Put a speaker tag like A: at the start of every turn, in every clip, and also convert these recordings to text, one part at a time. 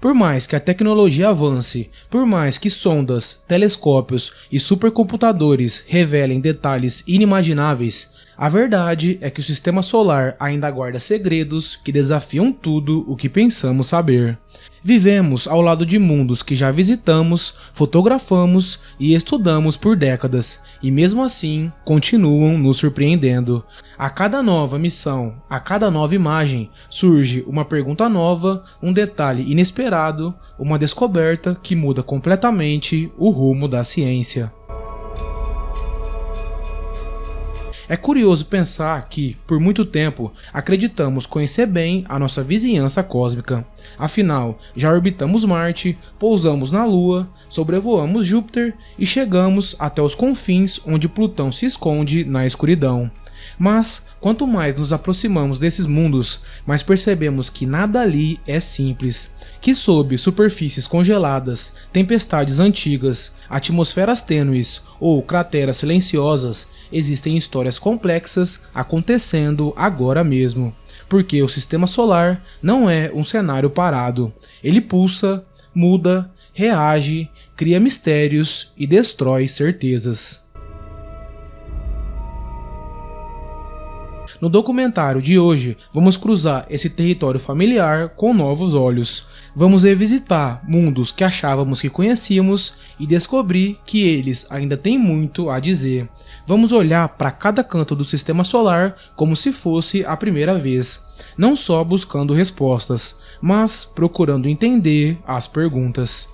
A: Por mais que a tecnologia avance, por mais que sondas, telescópios e supercomputadores revelem detalhes inimagináveis, a verdade é que o sistema solar ainda guarda segredos que desafiam tudo o que pensamos saber. Vivemos ao lado de mundos que já visitamos, fotografamos e estudamos por décadas, e mesmo assim continuam nos surpreendendo. A cada nova missão, a cada nova imagem, surge uma pergunta nova, um detalhe inesperado, uma descoberta que muda completamente o rumo da ciência. É curioso pensar que, por muito tempo, acreditamos conhecer bem a nossa vizinhança cósmica. Afinal, já orbitamos Marte, pousamos na Lua, sobrevoamos Júpiter e chegamos até os confins onde Plutão se esconde na escuridão. Mas, quanto mais nos aproximamos desses mundos, mais percebemos que nada ali é simples. Que sob superfícies congeladas, tempestades antigas, atmosferas tênues ou crateras silenciosas, existem histórias complexas acontecendo agora mesmo. Porque o sistema solar não é um cenário parado. Ele pulsa, muda, reage, cria mistérios e destrói certezas. No documentário de hoje, vamos cruzar esse território familiar com novos olhos. Vamos revisitar mundos que achávamos que conhecíamos e descobrir que eles ainda têm muito a dizer. Vamos olhar para cada canto do sistema solar como se fosse a primeira vez, não só buscando respostas, mas procurando entender as perguntas.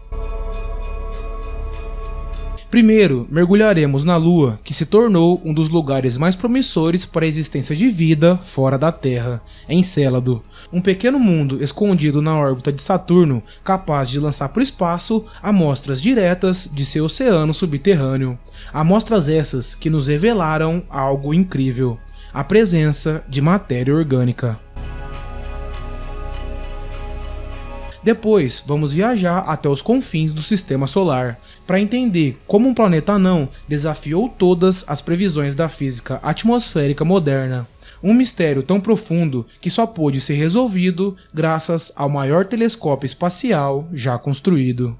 A: Primeiro, mergulharemos na Lua, que se tornou um dos lugares mais promissores para a existência de vida fora da Terra, Encélado, um pequeno mundo escondido na órbita de Saturno, capaz de lançar para o espaço amostras diretas de seu oceano subterrâneo. Amostras essas que nos revelaram algo incrível: a presença de matéria orgânica. Depois, vamos viajar até os confins do sistema solar, para entender como um planeta anão desafiou todas as previsões da física atmosférica moderna. Um mistério tão profundo que só pôde ser resolvido graças ao maior telescópio espacial já construído.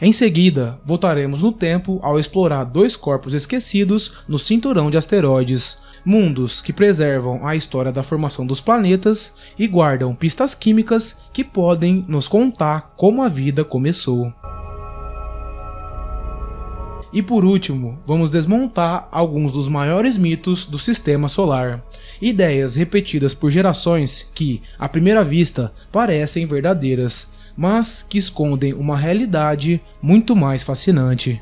A: Em seguida, voltaremos no tempo ao explorar dois corpos esquecidos no cinturão de asteroides, mundos que preservam a história da formação dos planetas e guardam pistas químicas que podem nos contar como a vida começou. E por último, vamos desmontar alguns dos maiores mitos do sistema solar, ideias repetidas por gerações que, à primeira vista, parecem verdadeiras, mas que escondem uma realidade muito mais fascinante.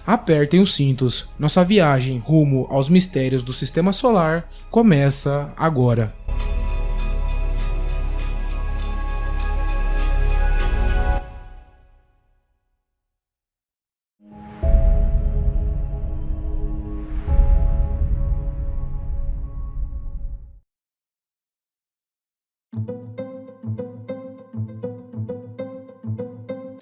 A: Apertem os cintos, nossa viagem rumo aos mistérios do sistema solar começa agora.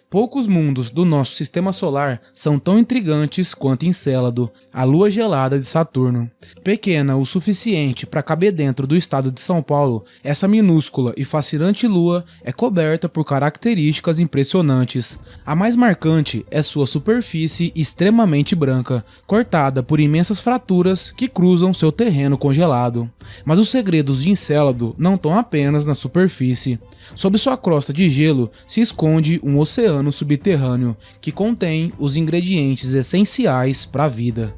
A: Poucos mundos do nosso sistema solar são tão intrigantes quanto Encélado, a lua gelada de Saturno. Pequena o suficiente para caber dentro do estado de São Paulo, essa minúscula e fascinante lua é coberta por características impressionantes. A mais marcante é sua superfície extremamente branca, cortada por imensas fraturas que cruzam seu terreno congelado. Mas os segredos de Encélado não estão apenas na superfície. Sob sua crosta de gelo se esconde um oceano subterrâneo que contém os ingredientes essenciais para a vida.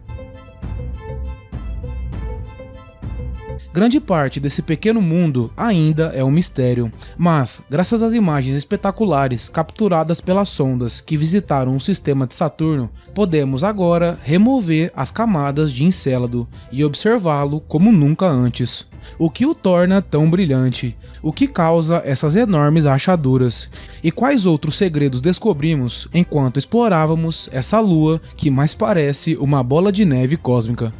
A: Grande parte desse pequeno mundo ainda é um mistério, mas, graças às imagens espetaculares capturadas pelas sondas que visitaram o sistema de Saturno, podemos agora remover as camadas de Encélado e observá-lo como nunca antes. O que o torna tão brilhante? O que causa essas enormes rachaduras? E quais outros segredos descobrimos enquanto explorávamos essa lua que mais parece uma bola de neve cósmica?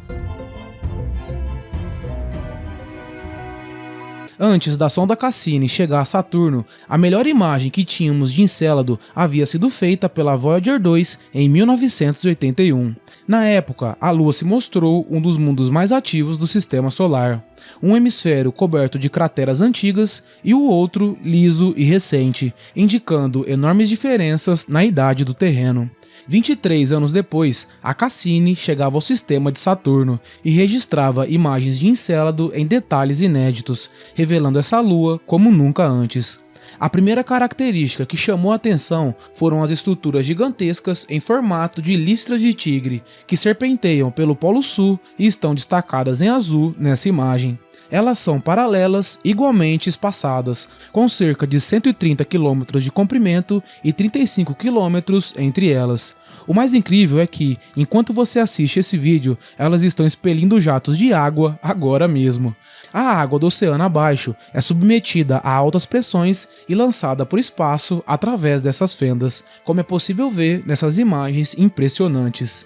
A: Antes da sonda Cassini chegar a Saturno, a melhor imagem que tínhamos de Encélado havia sido feita pela Voyager 2 em 1981. Na época, a Lua se mostrou um dos mundos mais ativos do Sistema Solar. Um hemisfério coberto de crateras antigas e o outro liso e recente, indicando enormes diferenças na idade do terreno. 23 anos depois, a Cassini chegava ao sistema de Saturno e registrava imagens de Encélado em detalhes inéditos, revelando essa lua como nunca antes. A primeira característica que chamou a atenção foram as estruturas gigantescas em formato de listras de tigre, que serpenteiam pelo Polo Sul e estão destacadas em azul nessa imagem. Elas são paralelas igualmente espaçadas, com cerca de 130 km de comprimento e 35 km entre elas. O mais incrível é que, enquanto você assiste esse vídeo, elas estão expelindo jatos de água agora mesmo. A água do oceano abaixo é submetida a altas pressões e lançada para o espaço através dessas fendas, como é possível ver nessas imagens impressionantes.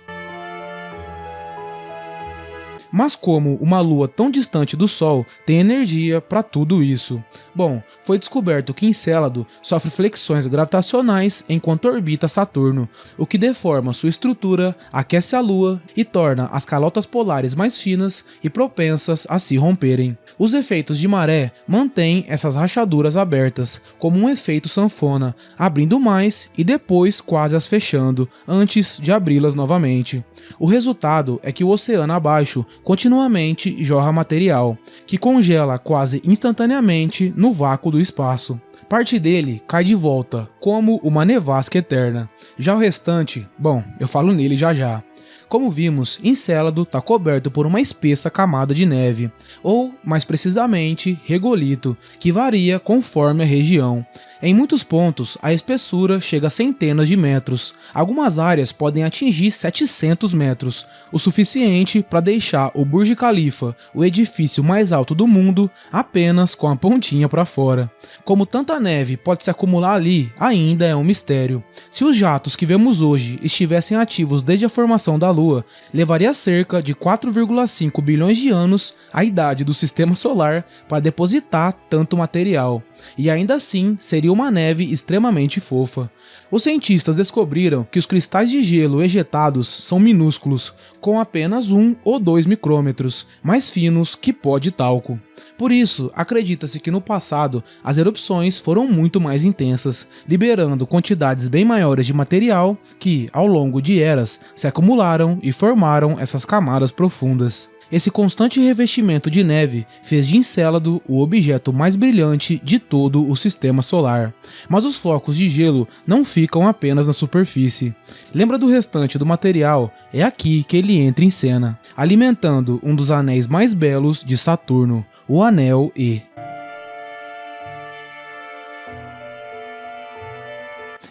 A: Mas como uma lua tão distante do Sol tem energia para tudo isso? Bom, foi descoberto que Encélado sofre flexões gravitacionais enquanto orbita Saturno, o que deforma sua estrutura, aquece a Lua e torna as calotas polares mais finas e propensas a se romperem. Os efeitos de maré mantêm essas rachaduras abertas, como um efeito sanfona, abrindo mais e depois quase as fechando, antes de abri-las novamente. O resultado é que o oceano abaixo continuamente jorra material, que congela quase instantaneamente no vácuo do espaço. Parte dele cai de volta, como uma nevasca eterna. Já o restante, bom, eu falo nele já já. Como vimos, Encélado está coberto por uma espessa camada de neve, ou, mais precisamente, regolito, que varia conforme a região. Em muitos pontos, a espessura chega a centenas de metros. Algumas áreas podem atingir 700 metros, o suficiente para deixar o Burj Khalifa, o edifício mais alto do mundo, apenas com a pontinha para fora. Como tanta neve pode se acumular ali, ainda é um mistério. Se os jatos que vemos hoje estivessem ativos desde a formação da Lua, levaria cerca de 4,5 bilhões de anos a idade do Sistema Solar para depositar tanto material. E ainda assim, seria uma neve extremamente fofa. Os cientistas descobriram que os cristais de gelo ejetados são minúsculos, com apenas 1 ou 2 micrômetros, mais finos que pó de talco. Por isso, acredita-se que no passado as erupções foram muito mais intensas, liberando quantidades bem maiores de material que, ao longo de eras, se acumularam e formaram essas camadas profundas. Esse constante revestimento de neve fez de Encélado o objeto mais brilhante de todo o Sistema Solar. Mas os flocos de gelo não ficam apenas na superfície. Lembra do restante do material? É aqui que ele entra em cena, alimentando um dos anéis mais belos de Saturno, o Anel E.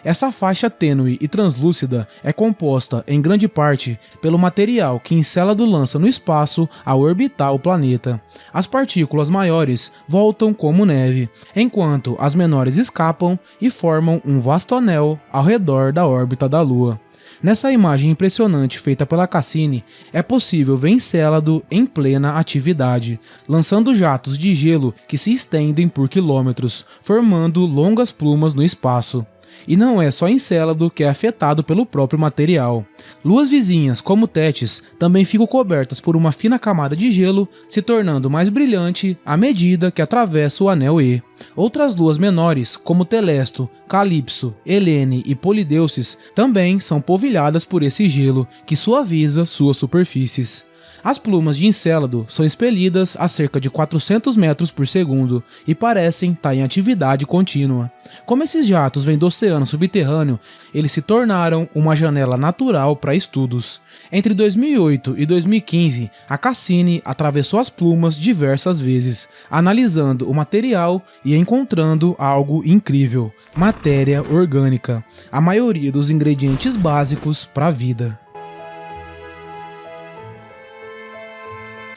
A: Essa faixa tênue e translúcida é composta, em grande parte, pelo material que Encélado lança no espaço ao orbitar o planeta. As partículas maiores voltam como neve, enquanto as menores escapam e formam um vasto anel ao redor da órbita da Lua. Nessa imagem impressionante feita pela Cassini, é possível ver Encélado em plena atividade, lançando jatos de gelo que se estendem por quilômetros, formando longas plumas no espaço. E não é só Encélado que é afetado pelo próprio material. Luas vizinhas, como Tétis, também ficam cobertas por uma fina camada de gelo, se tornando mais brilhante à medida que atravessa o anel E. Outras luas menores, como Telesto, Calipso, Helene e Polideuces, também são polvilhadas por esse gelo, que suaviza suas superfícies. As plumas de Encélado são expelidas a cerca de 400 metros por segundo e parecem estar em atividade contínua. Como esses jatos vêm do oceano subterrâneo, eles se tornaram uma janela natural para estudos. Entre 2008 e 2015, a Cassini atravessou as plumas diversas vezes, analisando o material e encontrando algo incrível: matéria orgânica, a maioria dos ingredientes básicos para a vida.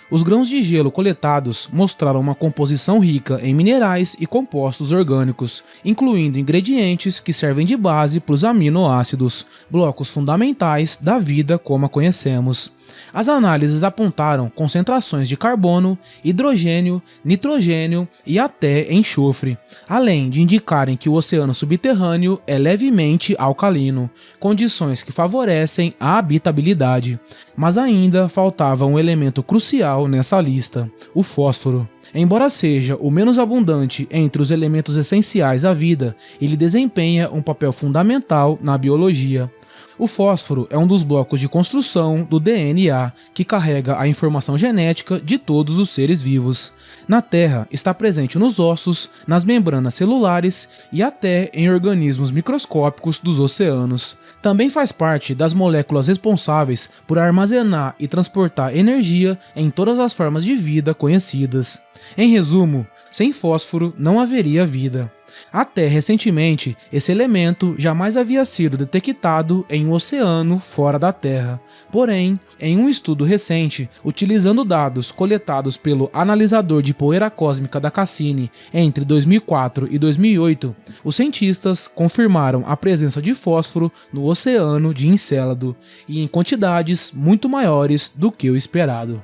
A: Os grãos de gelo coletados mostraram uma composição rica em minerais e compostos orgânicos, incluindo ingredientes que servem de base para os aminoácidos, blocos fundamentais da vida como a conhecemos. As análises apontaram concentrações de carbono, hidrogênio, nitrogênio e até enxofre, além de indicarem que o oceano subterrâneo é levemente alcalino, condições que favorecem a habitabilidade. Mas ainda faltava um elemento crucial nessa lista: o fósforo. Embora seja o menos abundante entre os elementos essenciais à vida, ele desempenha um papel fundamental na biologia. O fósforo é um dos blocos de construção do DNA que carrega a informação genética de todos os seres vivos. Na Terra, está presente nos ossos, nas membranas celulares e até em organismos microscópicos dos oceanos. Também faz parte das moléculas responsáveis por armazenar e transportar energia em todas as formas de vida conhecidas. Em resumo, sem fósforo não haveria vida. Até recentemente, esse elemento jamais havia sido detectado em um oceano fora da Terra. Porém, em um estudo recente, utilizando dados coletados pelo analisador de poeira cósmica da Cassini entre 2004 e 2008, os cientistas confirmaram a presença de fósforo no oceano de Encélado, e em quantidades muito maiores do que o esperado.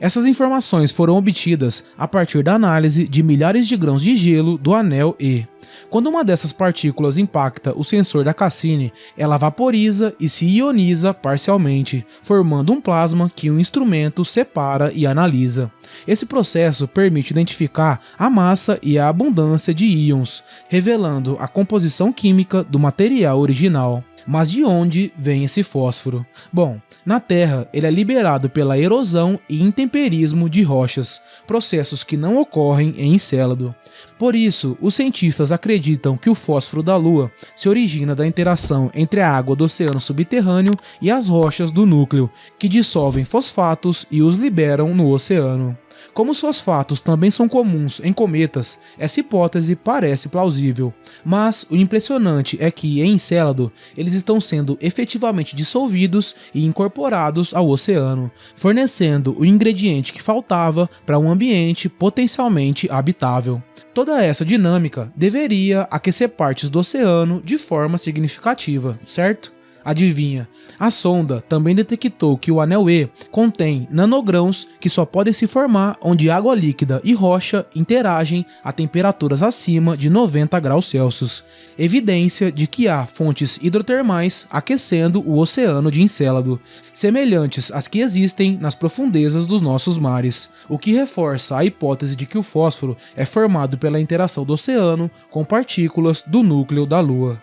A: Essas informações foram obtidas a partir da análise de milhares de grãos de gelo do anel E. Quando uma dessas partículas impacta o sensor da Cassini, ela vaporiza e se ioniza parcialmente, formando um plasma que o instrumento separa e analisa. Esse processo permite identificar a massa e a abundância de íons, revelando a composição química do material original. Mas de onde vem esse fósforo? Bom, na Terra ele é liberado pela erosão e intemperismo de rochas, processos que não ocorrem em Encélado. Por isso, os cientistas acreditam que o fósforo da Lua se origina da interação entre a água do oceano subterrâneo e as rochas do núcleo, que dissolvem fosfatos e os liberam no oceano. Como os fosfatos também são comuns em cometas, essa hipótese parece plausível, mas o impressionante é que em Encélado eles estão sendo efetivamente dissolvidos e incorporados ao oceano, fornecendo o ingrediente que faltava para um ambiente potencialmente habitável. Toda essa dinâmica deveria aquecer partes do oceano de forma significativa, certo? Adivinha, a sonda também detectou que o anel E contém nanogrãos que só podem se formar onde água líquida e rocha interagem a temperaturas acima de 90 graus Celsius, evidência de que há fontes hidrotermais aquecendo o oceano de Encélado, semelhantes às que existem nas profundezas dos nossos mares, o que reforça a hipótese de que o fósforo é formado pela interação do oceano com partículas do núcleo da Lua.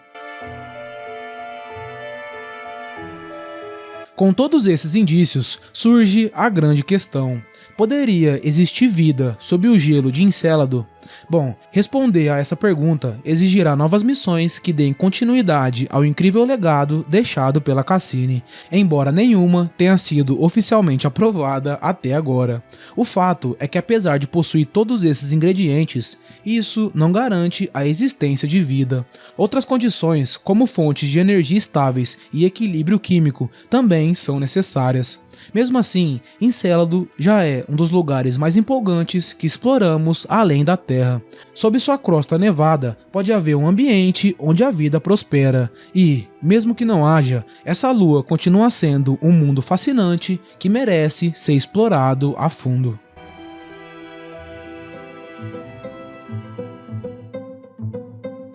A: Com todos esses indícios, surge a grande questão: poderia existir vida sob o gelo de Encélado? Bom, responder a essa pergunta exigirá novas missões que deem continuidade ao incrível legado deixado pela Cassini, embora nenhuma tenha sido oficialmente aprovada até agora. O fato é que, apesar de possuir todos esses ingredientes, isso não garante a existência de vida. Outras condições, como fontes de energia estáveis e equilíbrio químico, também são necessárias. Mesmo assim, Encélado já é um dos lugares mais empolgantes que exploramos além da Terra. Sob sua crosta nevada, pode haver um ambiente onde a vida prospera e, mesmo que não haja, essa lua continua sendo um mundo fascinante que merece ser explorado a fundo.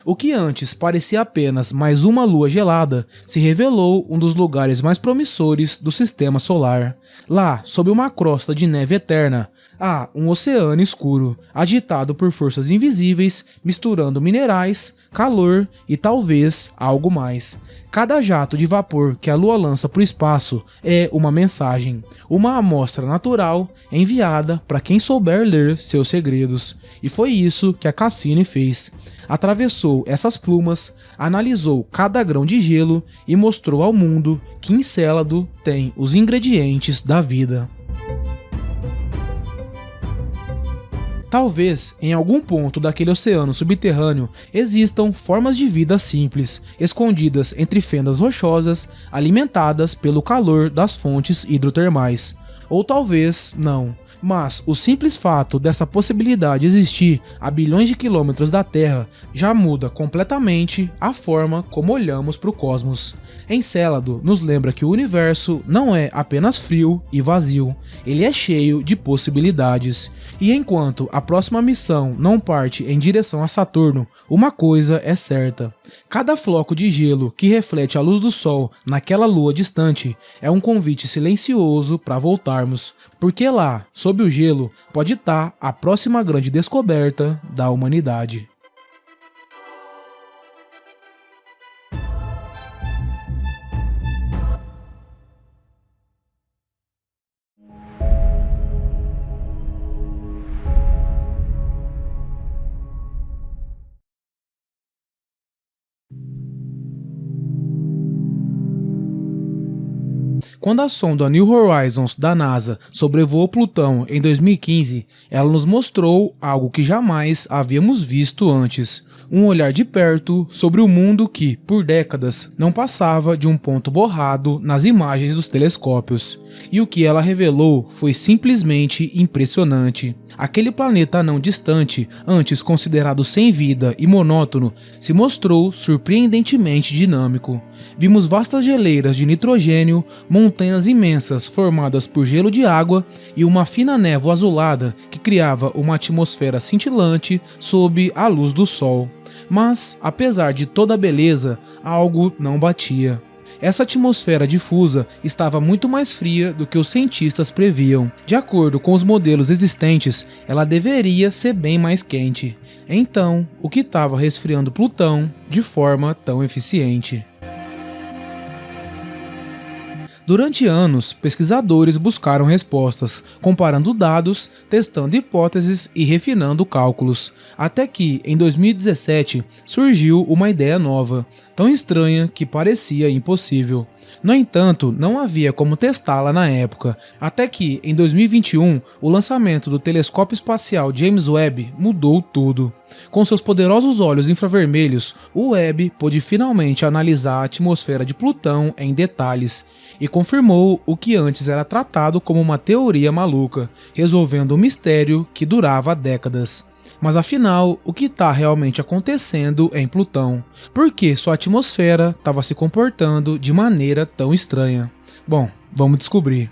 A: O que antes parecia apenas mais uma lua gelada, se revelou um dos lugares mais promissores do sistema solar. Lá, sob uma crosta de neve eterna, há um oceano escuro, agitado por forças invisíveis, misturando minerais, calor e talvez algo mais. Cada jato de vapor que a Lua lança para o espaço é uma mensagem, uma amostra natural enviada para quem souber ler seus segredos. E foi isso que a Cassini fez. Atravessou essas plumas, analisou cada grão de gelo e mostrou ao mundo que Encélado tem os ingredientes da vida. Talvez, em algum ponto daquele oceano subterrâneo, existam formas de vida simples, escondidas entre fendas rochosas, alimentadas pelo calor das fontes hidrotermais. Ou talvez não. Mas o simples fato dessa possibilidade existir a bilhões de quilômetros da Terra já muda completamente a forma como olhamos para o cosmos. Encélado nos lembra que o universo não é apenas frio e vazio, ele é cheio de possibilidades. E enquanto a próxima missão não parte em direção a Saturno, uma coisa é certa: cada floco de gelo que reflete a luz do Sol naquela lua distante é um convite silencioso para voltarmos, porque lá, sob o gelo, pode estar a próxima grande descoberta da humanidade. Quando a sonda New Horizons da NASA sobrevoou Plutão em 2015, ela nos mostrou algo que jamais havíamos visto antes: um olhar de perto sobre o mundo que, por décadas, não passava de um ponto borrado nas imagens dos telescópios. E o que ela revelou foi simplesmente impressionante. Aquele planeta anão distante, antes considerado sem vida e monótono, se mostrou surpreendentemente dinâmico. Vimos vastas geleiras de nitrogênio, montanhas imensas formadas por gelo de água e uma fina névoa azulada que criava uma atmosfera cintilante sob a luz do Sol. Mas, apesar de toda a beleza, algo não batia. Essa atmosfera difusa estava muito mais fria do que os cientistas previam. De acordo com os modelos existentes, ela deveria ser bem mais quente. Então, o que estava resfriando Plutão de forma tão eficiente? Durante anos, pesquisadores buscaram respostas, comparando dados, testando hipóteses e refinando cálculos, até que, em 2017, surgiu uma ideia nova, tão estranha que parecia impossível. No entanto, não havia como testá-la na época, até que, em 2021, o lançamento do telescópio espacial James Webb mudou tudo. Com seus poderosos olhos infravermelhos, o Webb pôde finalmente analisar a atmosfera de Plutão em detalhes e confirmou o que antes era tratado como uma teoria maluca, resolvendo um mistério que durava décadas. Mas afinal, o que está realmente acontecendo em Plutão? Por que sua atmosfera estava se comportando de maneira tão estranha? Bom, vamos descobrir.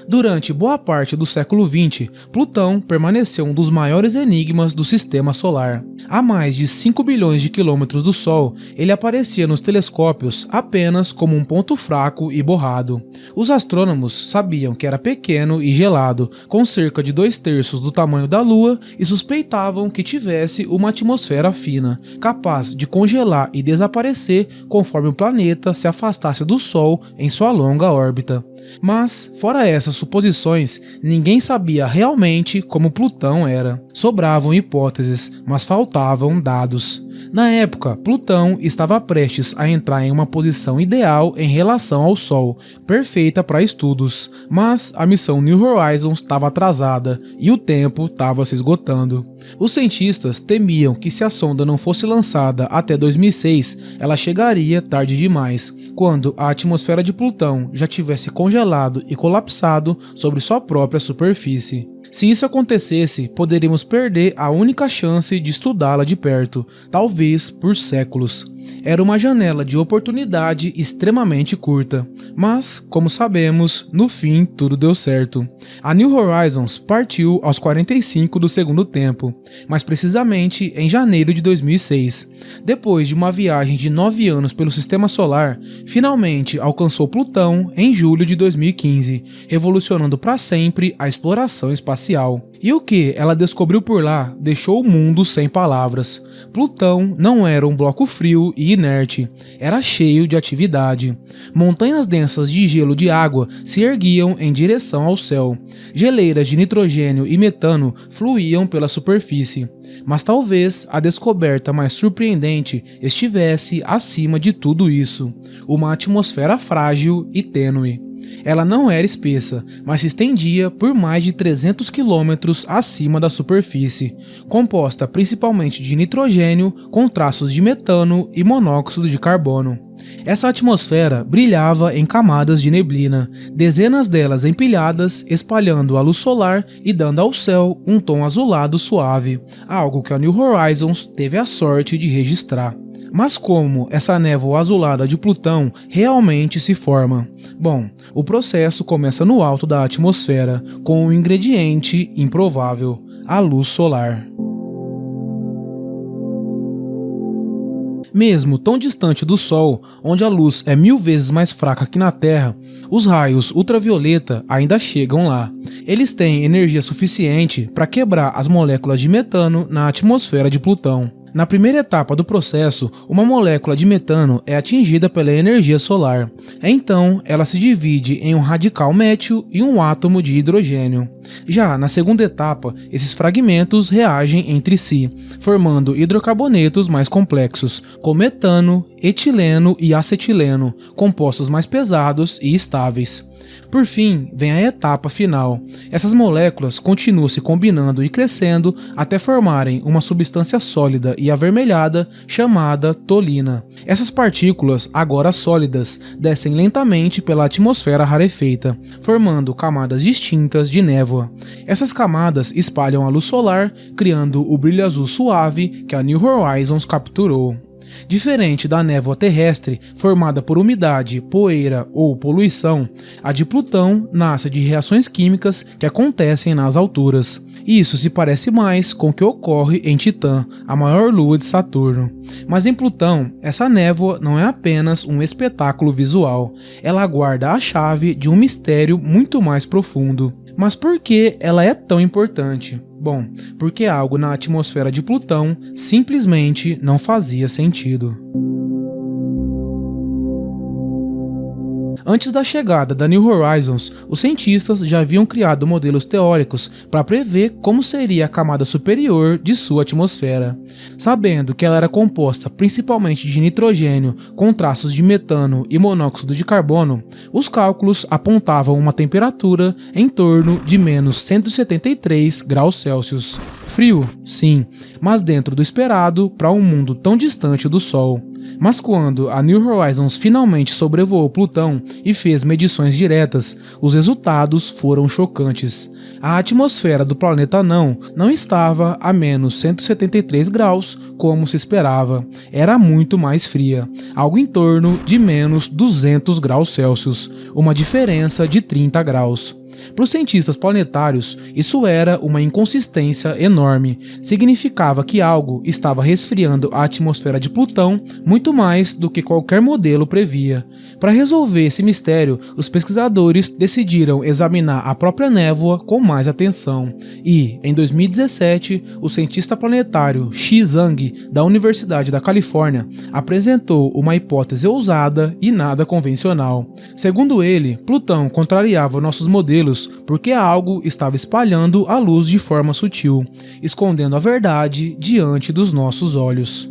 A: Durante boa parte do século XX, Plutão permaneceu um dos maiores enigmas do sistema solar. A mais de 5 bilhões de quilômetros do Sol, ele aparecia nos telescópios apenas como um ponto fraco e borrado. Os astrônomos sabiam que era pequeno e gelado, com cerca de 2/3 do tamanho da Lua, e suspeitavam que tivesse uma atmosfera fina, capaz de congelar e desaparecer conforme o planeta se afastasse do Sol em sua longa órbita. Mas, fora essas suposições, ninguém sabia realmente como Plutão era. Sobravam hipóteses, mas faltavam dados. Na época, Plutão estava prestes a entrar em uma posição ideal em relação ao Sol, perfeita para estudos, mas a missão New Horizons estava atrasada e o tempo estava se esgotando. Os cientistas temiam que se a sonda não fosse lançada até 2006, ela chegaria tarde demais, quando a atmosfera de Plutão já tivesse congelado e colapsado sobre sua própria superfície. Se isso acontecesse, poderíamos perder a única chance de estudá-la de perto, talvez por séculos. Era uma janela de oportunidade extremamente curta, mas, como sabemos, no fim tudo deu certo. A New Horizons partiu aos 45 do segundo tempo, mais precisamente em janeiro de 2006. Depois de uma viagem de 9 anos pelo Sistema Solar, finalmente alcançou Plutão em julho de 2015, revolucionando para sempre a exploração espacial. E o que ela descobriu por lá deixou o mundo sem palavras. Plutão não era um bloco frio e inerte, era cheio de atividade. Montanhas densas de gelo de água se erguiam em direção ao céu. Geleiras de nitrogênio e metano fluíam pela superfície. Mas talvez a descoberta mais surpreendente estivesse acima de tudo isso: uma atmosfera frágil e tênue. Ela não era espessa, mas se estendia por mais de 300 quilômetros acima da superfície, composta principalmente de nitrogênio com traços de metano e monóxido de carbono. Essa atmosfera brilhava em camadas de neblina, dezenas delas empilhadas, espalhando a luz solar e dando ao céu um tom azulado suave, algo que a New Horizons teve a sorte de registrar. Mas como essa névoa azulada de Plutão realmente se forma? Bom, o processo começa no alto da atmosfera, com um ingrediente improvável: a luz solar. Mesmo tão distante do Sol, onde a luz é 1000 vezes mais fraca que na Terra, os raios ultravioleta ainda chegam lá. Eles têm energia suficiente para quebrar as moléculas de metano na atmosfera de Plutão. Na primeira etapa do processo, uma molécula de metano é atingida pela energia solar. Então, ela se divide em um radical métil e um átomo de hidrogênio. Já na segunda etapa, esses fragmentos reagem entre si, formando hidrocarbonetos mais complexos, como metano, etileno e acetileno, compostos mais pesados e estáveis. Por fim, vem a etapa final. Essas moléculas continuam se combinando e crescendo até formarem uma substância sólida e avermelhada chamada tolina. Essas partículas, agora sólidas, descem lentamente pela atmosfera rarefeita, formando camadas distintas de névoa. Essas camadas espalham a luz solar, criando o brilho azul suave que a New Horizons capturou. Diferente da névoa terrestre, formada por umidade, poeira ou poluição, a de Plutão nasce de reações químicas que acontecem nas alturas. Isso se parece mais com o que ocorre em Titã, a maior lua de Saturno. Mas em Plutão, essa névoa não é apenas um espetáculo visual, ela guarda a chave de um mistério muito mais profundo. Mas por que ela é tão importante? Bom, porque algo na atmosfera de Plutão simplesmente não fazia sentido. Antes da chegada da New Horizons, os cientistas já haviam criado modelos teóricos para prever como seria a camada superior de sua atmosfera. Sabendo que ela era composta principalmente de nitrogênio com traços de metano e monóxido de carbono, os cálculos apontavam uma temperatura em torno de menos 173 graus Celsius. Frio, sim, mas dentro do esperado para um mundo tão distante do Sol. Mas quando a New Horizons finalmente sobrevoou Plutão e fez medições diretas, os resultados foram chocantes. A atmosfera do planeta não estava a menos 173 graus como se esperava, era muito mais fria, algo em torno de menos 200 graus Celsius, uma diferença de 30 graus. Para os cientistas planetários, isso era uma inconsistência enorme. Significava que algo estava resfriando a atmosfera de Plutão muito mais do que qualquer modelo previa. Para resolver esse mistério, os pesquisadores decidiram examinar a própria névoa com mais atenção. E, em 2017, o cientista planetário Shi Zhang, da Universidade da Califórnia, apresentou uma hipótese ousada e nada convencional. Segundo ele, Plutão contrariava nossos modelos porque algo estava espalhando a luz de forma sutil, escondendo a verdade diante dos nossos olhos.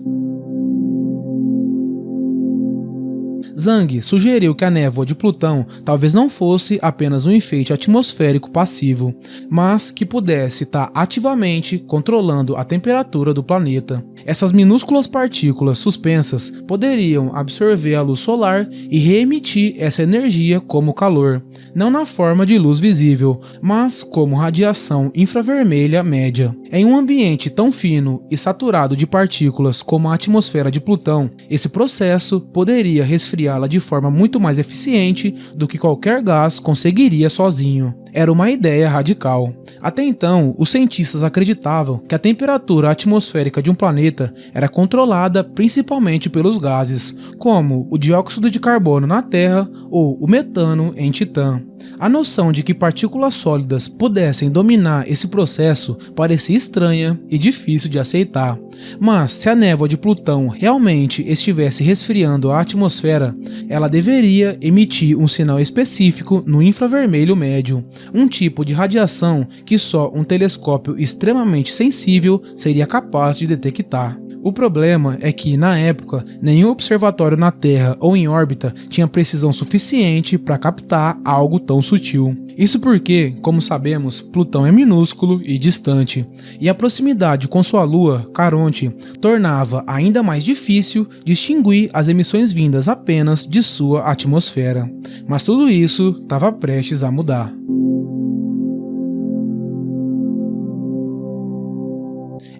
A: Zhang sugeriu que a névoa de Plutão talvez não fosse apenas um enfeite atmosférico passivo, mas que pudesse estar ativamente controlando a temperatura do planeta. Essas minúsculas partículas suspensas poderiam absorver a luz solar e reemitir essa energia como calor, não na forma de luz visível, mas como radiação infravermelha média. Em um ambiente tão fino e saturado de partículas como a atmosfera de Plutão, esse processo poderia resfriá-la de forma muito mais eficiente do que qualquer gás conseguiria sozinho. Era uma ideia radical. Até então, os cientistas acreditavam que a temperatura atmosférica de um planeta era controlada principalmente pelos gases, como o dióxido de carbono na Terra ou o metano em Titã. A noção de que partículas sólidas pudessem dominar esse processo parecia estranha e difícil de aceitar. Mas se a névoa de Plutão realmente estivesse resfriando a atmosfera, ela deveria emitir um sinal específico no infravermelho médio, um tipo de radiação que só um telescópio extremamente sensível seria capaz de detectar. O problema é que, na época, nenhum observatório na Terra ou em órbita tinha precisão suficiente para captar algo tão sutil. Isso porque, como sabemos, Plutão é minúsculo e distante, e a proximidade com sua lua, Caronte, tornava ainda mais difícil distinguir as emissões vindas apenas de sua atmosfera. Mas tudo isso estava prestes a mudar.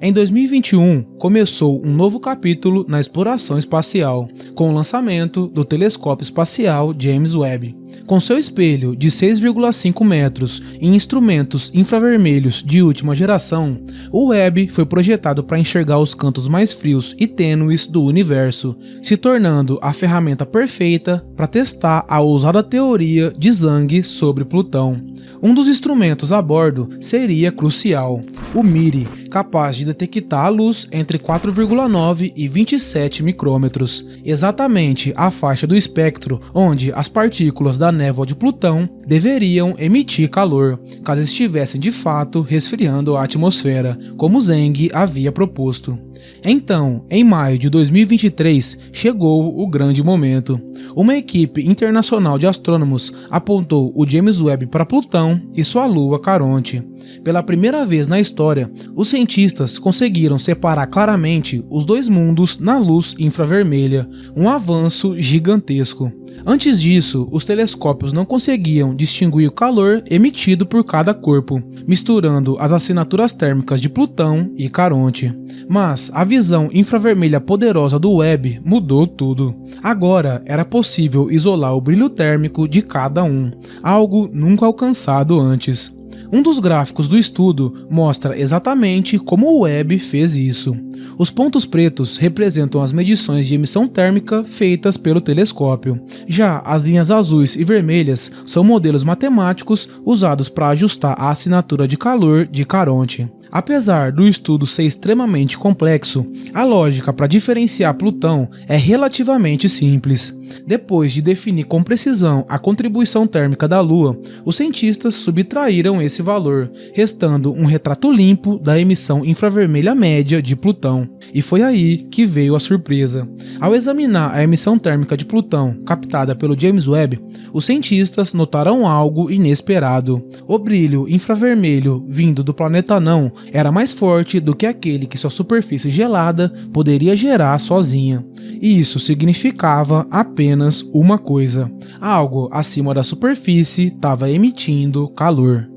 A: Em 2021, começou um novo capítulo na exploração espacial, com o lançamento do telescópio espacial James Webb. Com seu espelho de 6,5 metros e instrumentos infravermelhos de última geração, o Webb foi projetado para enxergar os cantos mais frios e tênues do universo, se tornando a ferramenta perfeita para testar a ousada teoria de Zhang sobre Plutão. Um dos instrumentos a bordo seria crucial, o MIRI, capaz de detectar a luz entre 4,9 e 27 micrômetros, exatamente a faixa do espectro onde as partículas da névoa de Plutão deveriam emitir calor, caso estivessem de fato resfriando a atmosfera, como Zhang havia proposto. Então, em maio de 2023, chegou o grande momento. Uma equipe internacional de astrônomos apontou o James Webb para Plutão e sua lua Caronte. Pela primeira vez na história, os cientistas conseguiram separar claramente os dois mundos na luz infravermelha, um avanço gigantesco. Antes disso, os telescópios não conseguiam distinguir o calor emitido por cada corpo, misturando as assinaturas térmicas de Plutão e Caronte. Mas a visão infravermelha poderosa do Webb mudou tudo. Agora era possível isolar o brilho térmico de cada um, algo nunca alcançado antes. Um dos gráficos do estudo mostra exatamente como o Webb fez isso. Os pontos pretos representam as medições de emissão térmica feitas pelo telescópio. Já as linhas azuis e vermelhas são modelos matemáticos usados para ajustar a assinatura de calor de Caronte. Apesar do estudo ser extremamente complexo, a lógica para diferenciar Plutão é relativamente simples. Depois de definir com precisão a contribuição térmica da Lua, os cientistas subtraíram esse valor, restando um retrato limpo da emissão infravermelha média de Plutão. E foi aí que veio a surpresa. Ao examinar a emissão térmica de Plutão captada pelo James Webb, os cientistas notaram algo inesperado. O brilho infravermelho vindo do planeta anão era mais forte do que aquele que sua superfície gelada poderia gerar sozinha. E isso significava apenas uma coisa: algo acima da superfície estava emitindo calor.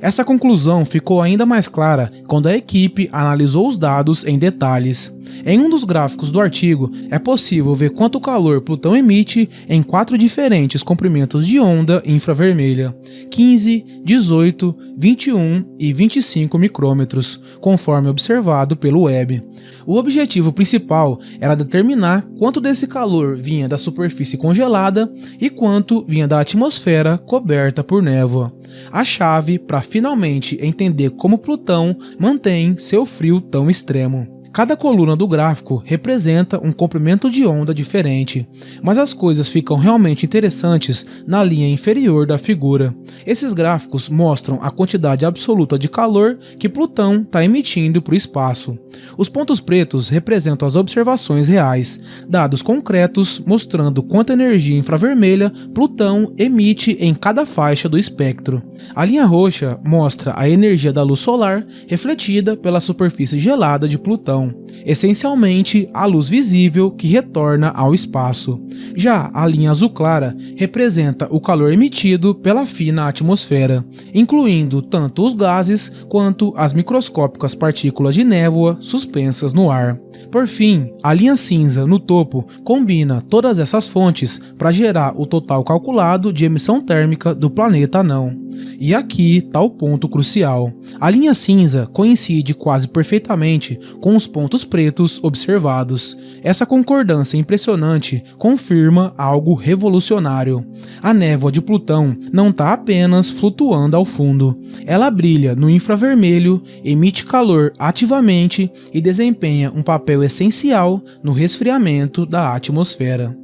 A: Essa conclusão ficou ainda mais clara quando a equipe analisou os dados em detalhes. Em um dos gráficos do artigo, é possível ver quanto calor Plutão emite em 4 diferentes comprimentos de onda infravermelha: 15, 18, 21 e 25 micrômetros, conforme observado pelo Webb. O objetivo principal era determinar quanto desse calor vinha da superfície congelada e quanto vinha da atmosfera coberta por névoa. A chave para finalmente entender como Plutão mantém seu frio tão extremo. Cada coluna do gráfico representa um comprimento de onda diferente, mas as coisas ficam realmente interessantes na linha inferior da figura. Esses gráficos mostram a quantidade absoluta de calor que Plutão está emitindo para o espaço. Os pontos pretos representam as observações reais, dados concretos mostrando quanta energia infravermelha Plutão emite em cada faixa do espectro. A linha roxa mostra a energia da luz solar refletida pela superfície gelada de Plutão, essencialmente a luz visível que retorna ao espaço. Já a linha azul clara representa o calor emitido pela fina atmosfera, incluindo tanto os gases quanto as microscópicas partículas de névoa suspensas no ar. Por fim, a linha cinza no topo combina todas essas fontes para gerar o total calculado de emissão térmica do planeta anão. E aqui está o ponto crucial. A linha cinza coincide quase perfeitamente com os pontos pretos observados. Essa concordância impressionante confirma algo revolucionário. A névoa de Plutão não está apenas flutuando ao fundo. Ela brilha no infravermelho, emite calor ativamente e desempenha um papel essencial no resfriamento da atmosfera.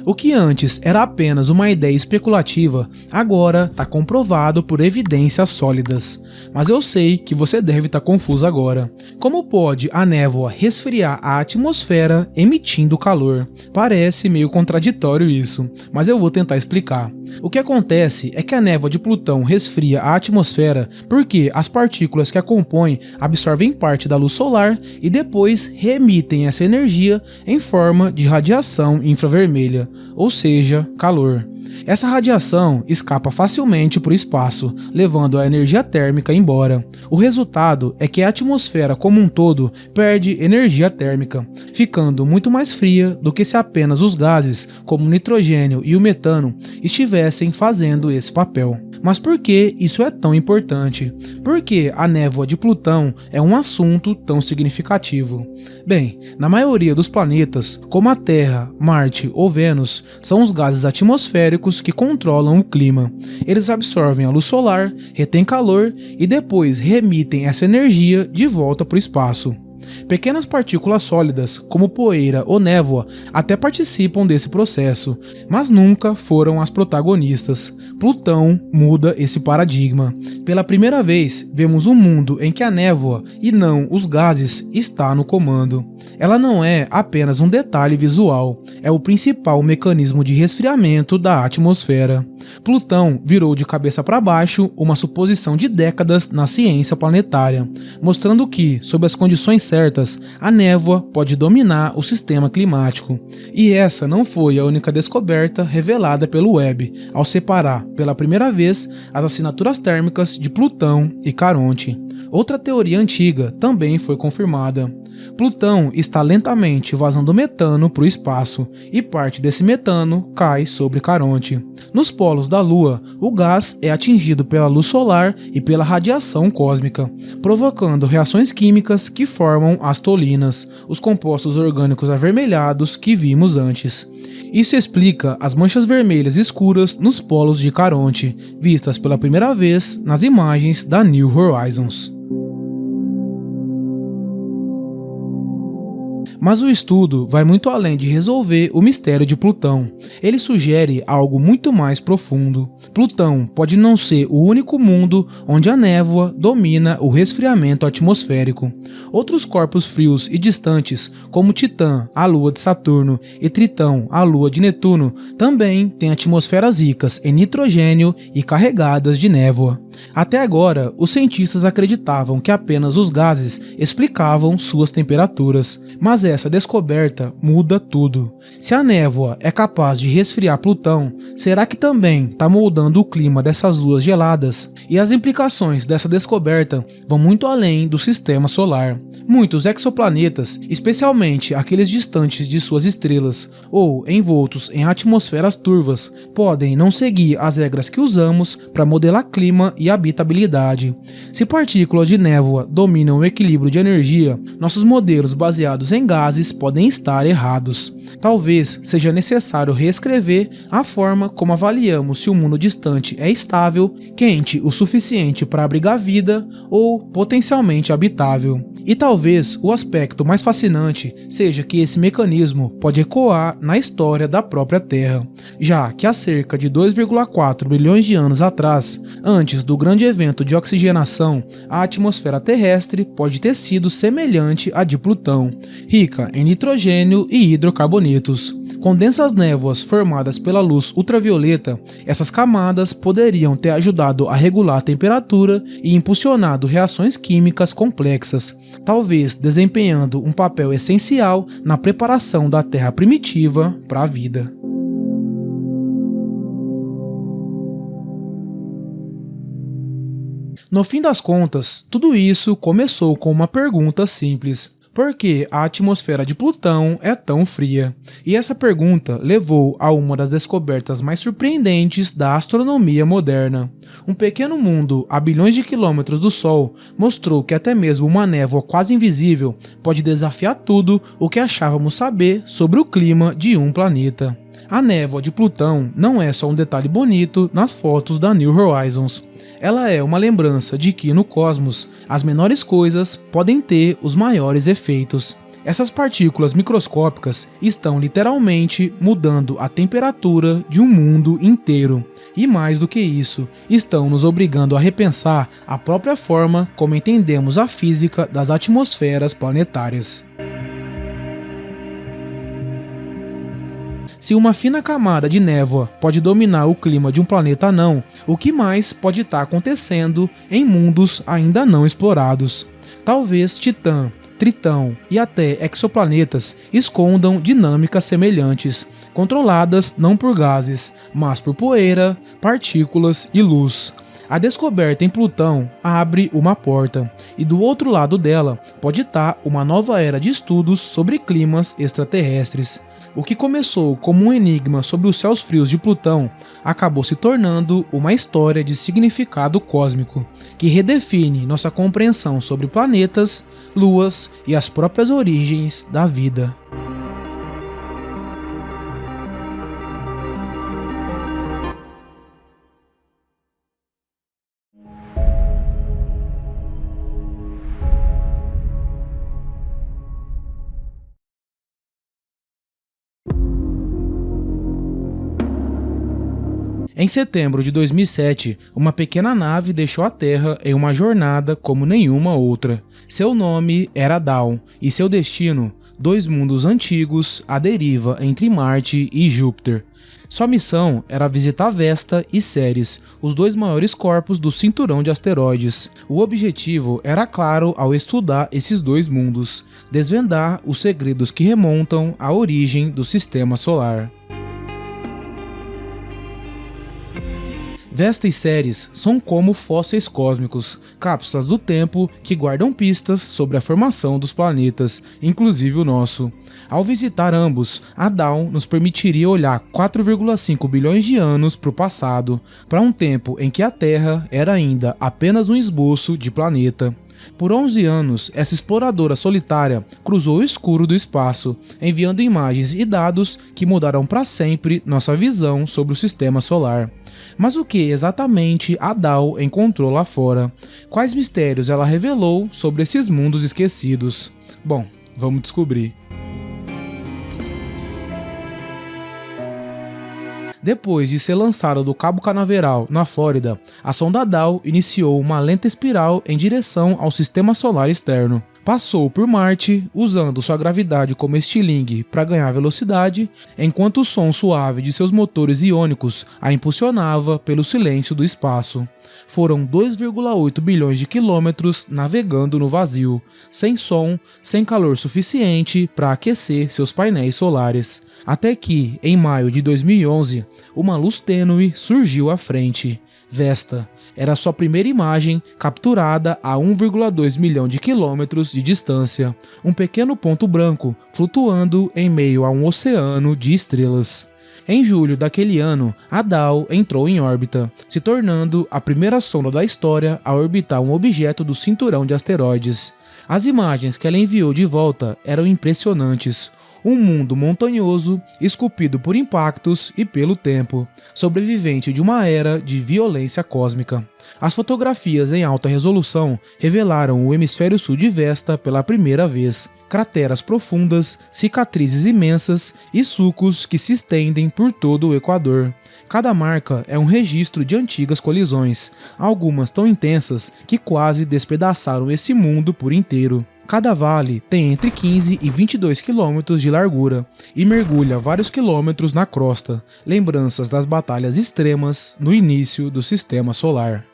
A: O que antes era apenas uma ideia especulativa, agora está comprovado por evidências sólidas. Mas eu sei que você deve estar confuso agora. Como pode a névoa resfriar a atmosfera emitindo calor? Parece meio contraditório isso, mas eu vou tentar explicar. O que acontece é que a névoa de Plutão resfria a atmosfera porque as partículas que a compõem absorvem parte da luz solar e depois reemitem essa energia em forma de radiação infravermelha, ou seja, calor. Essa radiação escapa facilmente para o espaço, levando a energia térmica embora. O resultado é que a atmosfera como um todo perde energia térmica, ficando muito mais fria do que se apenas os gases, como o nitrogênio e o metano, estivessem fazendo esse papel. Mas por que isso é tão importante? Por que a névoa de Plutão é um assunto tão significativo? Bem, na maioria dos planetas, como a Terra, Marte ou Vênus, são os gases atmosféricos que controlam o clima. Eles absorvem a luz solar, retêm calor e depois reemitem essa energia de volta para o espaço. Pequenas partículas sólidas, como poeira ou névoa, até participam desse processo, mas nunca foram as protagonistas. Plutão muda esse paradigma. Pela primeira vez, vemos um mundo em que a névoa, e não os gases, está no comando. Ela não é apenas um detalhe visual, é o principal mecanismo de resfriamento da atmosfera. Plutão virou de cabeça para baixo uma suposição de décadas na ciência planetária, mostrando que, sob as condições certas, a névoa pode dominar o sistema climático. E essa não foi a única descoberta revelada pelo Webb, ao separar, pela primeira vez, as assinaturas térmicas de Plutão e Caronte. Outra teoria antiga também foi confirmada. Plutão está lentamente vazando metano para o espaço, e parte desse metano cai sobre Caronte. Nos polos da Lua, o gás é atingido pela luz solar e pela radiação cósmica, provocando reações químicas que formam as tolinas, os compostos orgânicos avermelhados que vimos antes. Isso explica as manchas vermelhas escuras nos polos de Caronte, vistas pela primeira vez nas imagens da New Horizons. Mas o estudo vai muito além de resolver o mistério de Plutão. Ele sugere algo muito mais profundo. Plutão pode não ser o único mundo onde a névoa domina o resfriamento atmosférico. Outros corpos frios e distantes, como Titã, a lua de Saturno, e Tritão, a lua de Netuno, também têm atmosferas ricas em nitrogênio e carregadas de névoa. Até agora, os cientistas acreditavam que apenas os gases explicavam suas temperaturas, mas essa descoberta muda tudo. Se a névoa é capaz de resfriar Plutão, será que também está moldando o clima dessas luas geladas? E as implicações dessa descoberta vão muito além do sistema solar. Muitos exoplanetas, especialmente aqueles distantes de suas estrelas ou envoltos em atmosferas turvas, podem não seguir as regras que usamos para modelar clima e habitabilidade. Se partículas de névoa dominam o equilíbrio de energia, nossos modelos baseados em gases podem estar errados. Talvez seja necessário reescrever a forma como avaliamos se o mundo distante é estável, quente o suficiente para abrigar vida ou potencialmente habitável. E talvez o aspecto mais fascinante seja que esse mecanismo pode ecoar na história da própria Terra, já que há cerca de 2,4 bilhões de anos atrás, antes do grande evento de oxigenação, a atmosfera terrestre pode ter sido semelhante à de Plutão, rica em nitrogênio e hidrocarbonetos. Com densas névoas formadas pela luz ultravioleta, essas camadas poderiam ter ajudado a regular a temperatura e impulsionado reações químicas complexas, talvez desempenhando um papel essencial na preparação da Terra primitiva para a vida. No fim das contas, tudo isso começou com uma pergunta simples: por que a atmosfera de Plutão é tão fria? E essa pergunta levou a uma das descobertas mais surpreendentes da astronomia moderna. Um pequeno mundo a bilhões de quilômetros do Sol mostrou que até mesmo uma névoa quase invisível pode desafiar tudo o que achávamos saber sobre o clima de um planeta. A névoa de Plutão não é só um detalhe bonito nas fotos da New Horizons. Ela é uma lembrança de que no cosmos, as menores coisas podem ter os maiores efeitos. Essas partículas microscópicas estão literalmente mudando a temperatura de um mundo inteiro. E mais do que isso, estão nos obrigando a repensar a própria forma como entendemos a física das atmosferas planetárias. Se uma fina camada de névoa pode dominar o clima de um planeta anão, o que mais pode estar acontecendo em mundos ainda não explorados? Talvez Titã, Tritão e até exoplanetas escondam dinâmicas semelhantes, controladas não por gases, mas por poeira, partículas e luz. A descoberta em Plutão abre uma porta, e do outro lado dela pode estar uma nova era de estudos sobre climas extraterrestres. O que começou como um enigma sobre os céus frios de Plutão acabou se tornando uma história de significado cósmico, que redefine nossa compreensão sobre planetas, luas e as próprias origens da vida. Em setembro de 2007, uma pequena nave deixou a Terra em uma jornada como nenhuma outra. Seu nome era Dawn e seu destino, 2 mundos antigos à deriva entre Marte e Júpiter. Sua missão era visitar Vesta e Ceres, os 2 maiores corpos do cinturão de asteroides. O objetivo era claro ao estudar esses 2 mundos, desvendar os segredos que remontam à origem do Sistema Solar. Vesta e Ceres são como fósseis cósmicos, cápsulas do tempo que guardam pistas sobre a formação dos planetas, inclusive o nosso. Ao visitar ambos, a Dawn nos permitiria olhar 4,5 bilhões de anos para o passado, para um tempo em que a Terra era ainda apenas um esboço de planeta. Por 11 anos, essa exploradora solitária cruzou o escuro do espaço, enviando imagens e dados que mudaram para sempre nossa visão sobre o Sistema Solar. Mas o que exatamente a Dawn encontrou lá fora? Quais mistérios ela revelou sobre esses mundos esquecidos? Bom, vamos descobrir. Depois de ser lançada do Cabo Canaveral, na Flórida, a sonda Dawn iniciou uma lenta espiral em direção ao Sistema Solar externo. Passou por Marte, usando sua gravidade como estilingue para ganhar velocidade, enquanto o som suave de seus motores iônicos a impulsionava pelo silêncio do espaço. Foram 2,8 bilhões de quilômetros navegando no vazio, sem som, sem calor suficiente para aquecer seus painéis solares. Até que, em maio de 2011, uma luz tênue surgiu à frente. Vesta era sua primeira imagem capturada a 1,2 milhão de quilômetros de distância, um pequeno ponto branco flutuando em meio a um oceano de estrelas. Em julho daquele ano, a Dawn entrou em órbita, se tornando a primeira sonda da história a orbitar um objeto do cinturão de asteroides. As imagens que ela enviou de volta eram impressionantes. Um mundo montanhoso, esculpido por impactos e pelo tempo, sobrevivente de uma era de violência cósmica. As fotografias em alta resolução revelaram o hemisfério sul de Vesta pela primeira vez. Crateras profundas, cicatrizes imensas e sulcos que se estendem por todo o Equador. Cada marca é um registro de antigas colisões, algumas tão intensas que quase despedaçaram esse mundo por inteiro. Cada vale tem entre 15 e 22 quilômetros de largura e mergulha vários quilômetros na crosta, lembranças das batalhas extremas no início do Sistema Solar.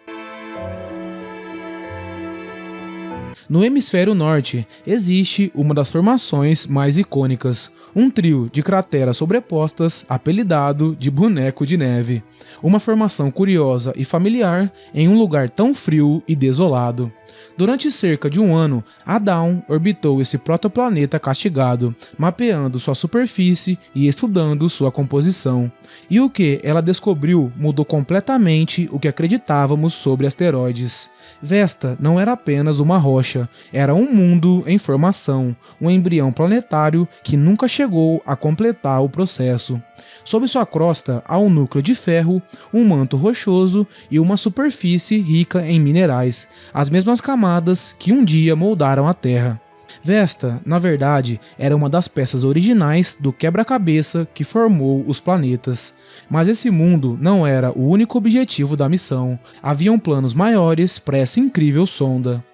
A: No hemisfério norte, existe uma das formações mais icônicas, um trio de crateras sobrepostas apelidado de Boneco de Neve, uma formação curiosa e familiar em um lugar tão frio e desolado. Durante cerca de um ano, a Dawn orbitou esse protoplaneta castigado, mapeando sua superfície e estudando sua composição. E o que ela descobriu mudou completamente o que acreditávamos sobre asteroides. Vesta não era apenas uma rocha, era um mundo em formação, um embrião planetário que nunca chegou a completar o processo. Sob sua crosta há um núcleo de ferro, um manto rochoso e uma superfície rica em minerais, as mesmas camadas que um dia moldaram a Terra. Vesta, na verdade, era uma das peças originais do quebra-cabeça que formou os planetas. Mas esse mundo não era o único objetivo da missão. Haviam planos maiores para essa incrível sonda.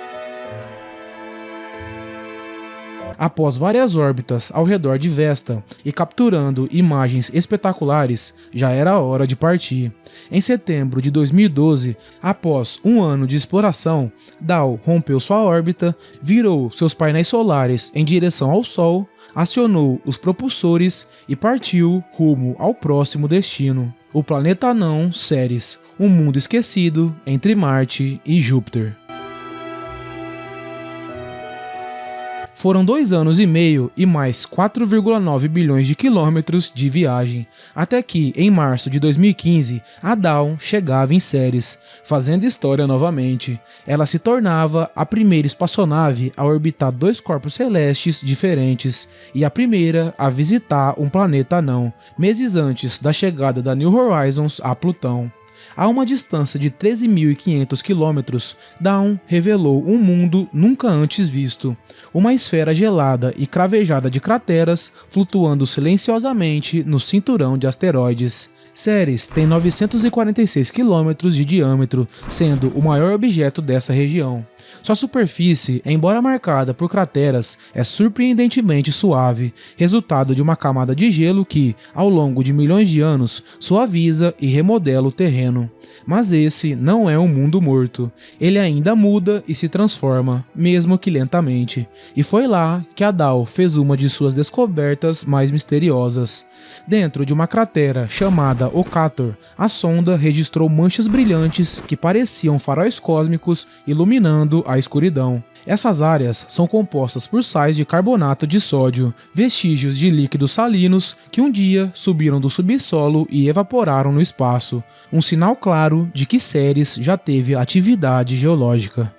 A: Após várias órbitas ao redor de Vesta e capturando imagens espetaculares, já era hora de partir. Em setembro de 2012, após um ano de exploração, Dal rompeu sua órbita, virou seus painéis solares em direção ao Sol, acionou os propulsores e partiu rumo ao próximo destino, o planeta anão Ceres, um mundo esquecido entre Marte e Júpiter. Foram 2 anos e meio e mais 4,9 bilhões de quilômetros de viagem, até que, em março de 2015, a Dawn chegava em Ceres, fazendo história novamente. Ela se tornava a primeira espaçonave a orbitar 2 corpos celestes diferentes e a primeira a visitar um planeta anão, meses antes da chegada da New Horizons a Plutão. A uma distância de 13.500 km, Dawn revelou um mundo nunca antes visto, uma esfera gelada e cravejada de crateras flutuando silenciosamente no cinturão de asteroides. Ceres tem 946 km de diâmetro, sendo o maior objeto dessa região. Sua superfície, embora marcada por crateras, é surpreendentemente suave, resultado de uma camada de gelo que, ao longo de milhões de anos, suaviza e remodela o terreno. Mas esse não é um mundo morto. Ele ainda muda e se transforma, mesmo que lentamente. E foi lá que a Dawn fez uma de suas descobertas mais misteriosas. Dentro de uma cratera chamada Okator, a sonda registrou manchas brilhantes que pareciam faróis cósmicos iluminando a escuridão. Essas áreas são compostas por sais de carbonato de sódio, vestígios de líquidos salinos que um dia subiram do subsolo e evaporaram no espaço, um sinal claro de que Ceres já teve atividade geológica.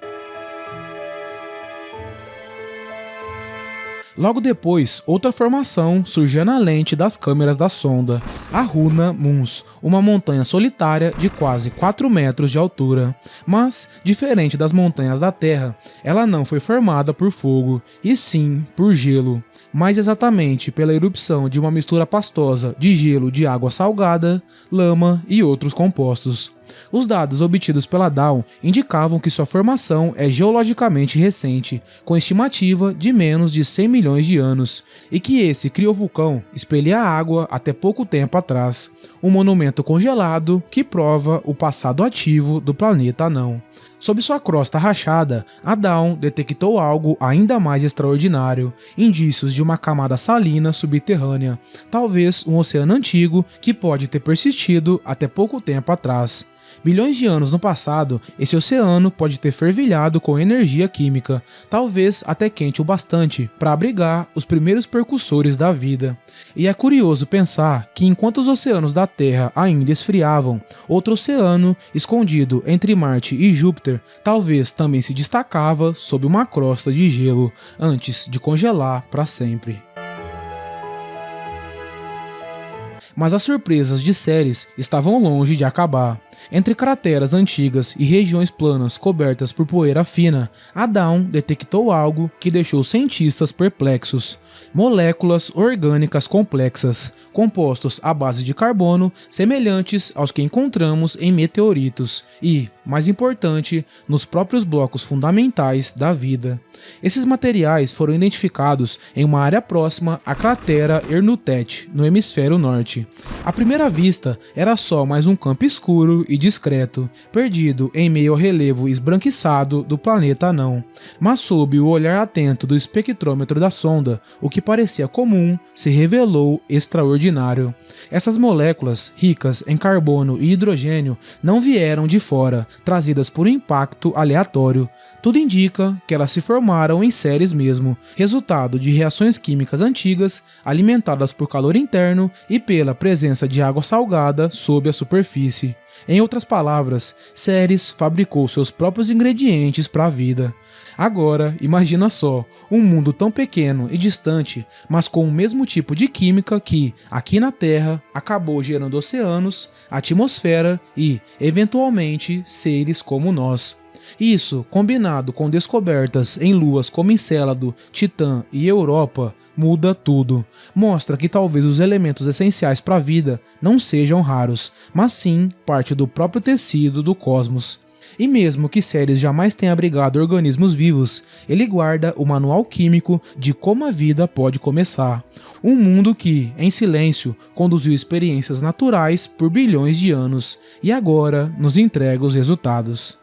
A: Logo depois, outra formação surgia na lente das câmeras da sonda, a Runa Mons, uma montanha solitária de quase 4 metros de altura. Mas, diferente das montanhas da Terra, ela não foi formada por fogo, e sim por gelo. Mais exatamente pela erupção de uma mistura pastosa de gelo de água salgada, lama e outros compostos. Os dados obtidos pela Dawn indicavam que sua formação é geologicamente recente, com estimativa de menos de 100 milhões de anos, e que esse criovulcão expelia água até pouco tempo atrás, um monumento congelado que prova o passado ativo do planeta anão. Sob sua crosta rachada, a Dawn detectou algo ainda mais extraordinário, indícios de uma camada salina subterrânea, talvez um oceano antigo que pode ter persistido até pouco tempo atrás. Bilhões de anos no passado, esse oceano pode ter fervilhado com energia química, talvez até quente o bastante para abrigar os primeiros precursores da vida. E é curioso pensar que enquanto os oceanos da Terra ainda esfriavam, outro oceano, escondido entre Marte e Júpiter, talvez também se destacava sob uma crosta de gelo, antes de congelar para sempre. Mas as surpresas de Ceres estavam longe de acabar. Entre crateras antigas e regiões planas cobertas por poeira fina, a Dawn detectou algo que deixou os cientistas perplexos. Moléculas orgânicas complexas, compostos à base de carbono, semelhantes aos que encontramos em meteoritos e, mais importante, nos próprios blocos fundamentais da vida. Esses materiais foram identificados em uma área próxima à cratera Ernutet, no hemisfério norte. À primeira vista, era só mais um campo escuro e discreto, perdido em meio ao relevo esbranquiçado do planeta anão. Mas sob o olhar atento do espectrômetro da sonda, o que parecia comum se revelou extraordinário. Essas moléculas, ricas em carbono e hidrogênio, não vieram de fora, trazidas por um impacto aleatório. Tudo indica que elas se formaram em Ceres mesmo, resultado de reações químicas antigas, alimentadas por calor interno e pela presença de água salgada sob a superfície. Em outras palavras, Ceres fabricou seus próprios ingredientes para a vida. Agora, imagina só, um mundo tão pequeno e distante, mas com o mesmo tipo de química que, aqui na Terra, acabou gerando oceanos, atmosfera e, eventualmente, seres como nós. Isso, combinado com descobertas em luas como Encélado, Titã e Europa, muda tudo. Mostra que talvez os elementos essenciais para a vida não sejam raros, mas sim parte do próprio tecido do cosmos. E mesmo que Ceres jamais tenha abrigado organismos vivos, ele guarda o manual químico de como a vida pode começar. Um mundo que, em silêncio, conduziu experiências naturais por bilhões de anos e agora nos entrega os resultados.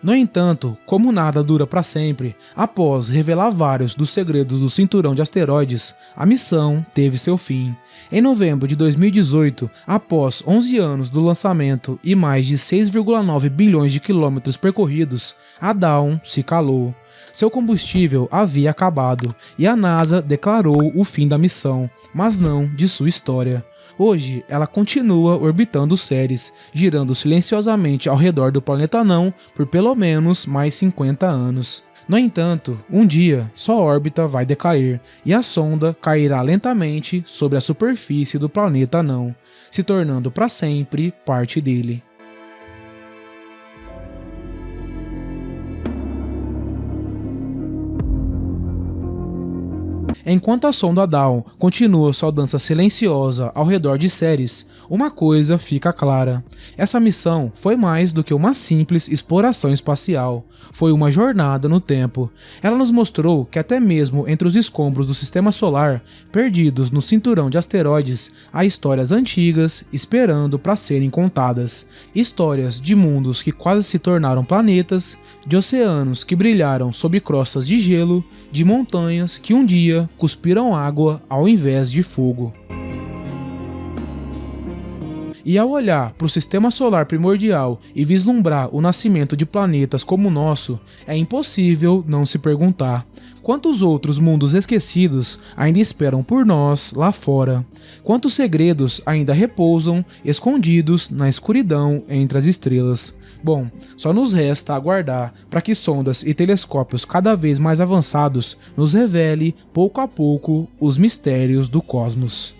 A: No entanto, como nada dura para sempre, após revelar vários dos segredos do cinturão de asteroides, a missão teve seu fim. Em novembro de 2018, após 11 anos do lançamento e mais de 6,9 bilhões de quilômetros percorridos, a Dawn se calou. Seu combustível havia acabado e a NASA declarou o fim da missão, mas não de sua história. Hoje, ela continua orbitando Ceres, girando silenciosamente ao redor do planeta anão por pelo menos mais 50 anos. No entanto, um dia, sua órbita vai decair e a sonda cairá lentamente sobre a superfície do planeta anão, se tornando para sempre parte dele. Enquanto a sonda Dawn continua sua dança silenciosa ao redor de Ceres, uma coisa fica clara. Essa missão foi mais do que uma simples exploração espacial. Foi uma jornada no tempo. Ela nos mostrou que até mesmo entre os escombros do Sistema Solar, perdidos no cinturão de asteroides, há histórias antigas esperando para serem contadas. Histórias de mundos que quase se tornaram planetas, de oceanos que brilharam sob crostas de gelo, de montanhas que um dia cuspiram água ao invés de fogo. E ao olhar para o sistema solar primordial e vislumbrar o nascimento de planetas como o nosso, é impossível não se perguntar: quantos outros mundos esquecidos ainda esperam por nós lá fora? Quantos segredos ainda repousam escondidos na escuridão entre as estrelas? Bom, só nos resta aguardar para que sondas e telescópios cada vez mais avançados nos revele pouco a pouco os mistérios do cosmos.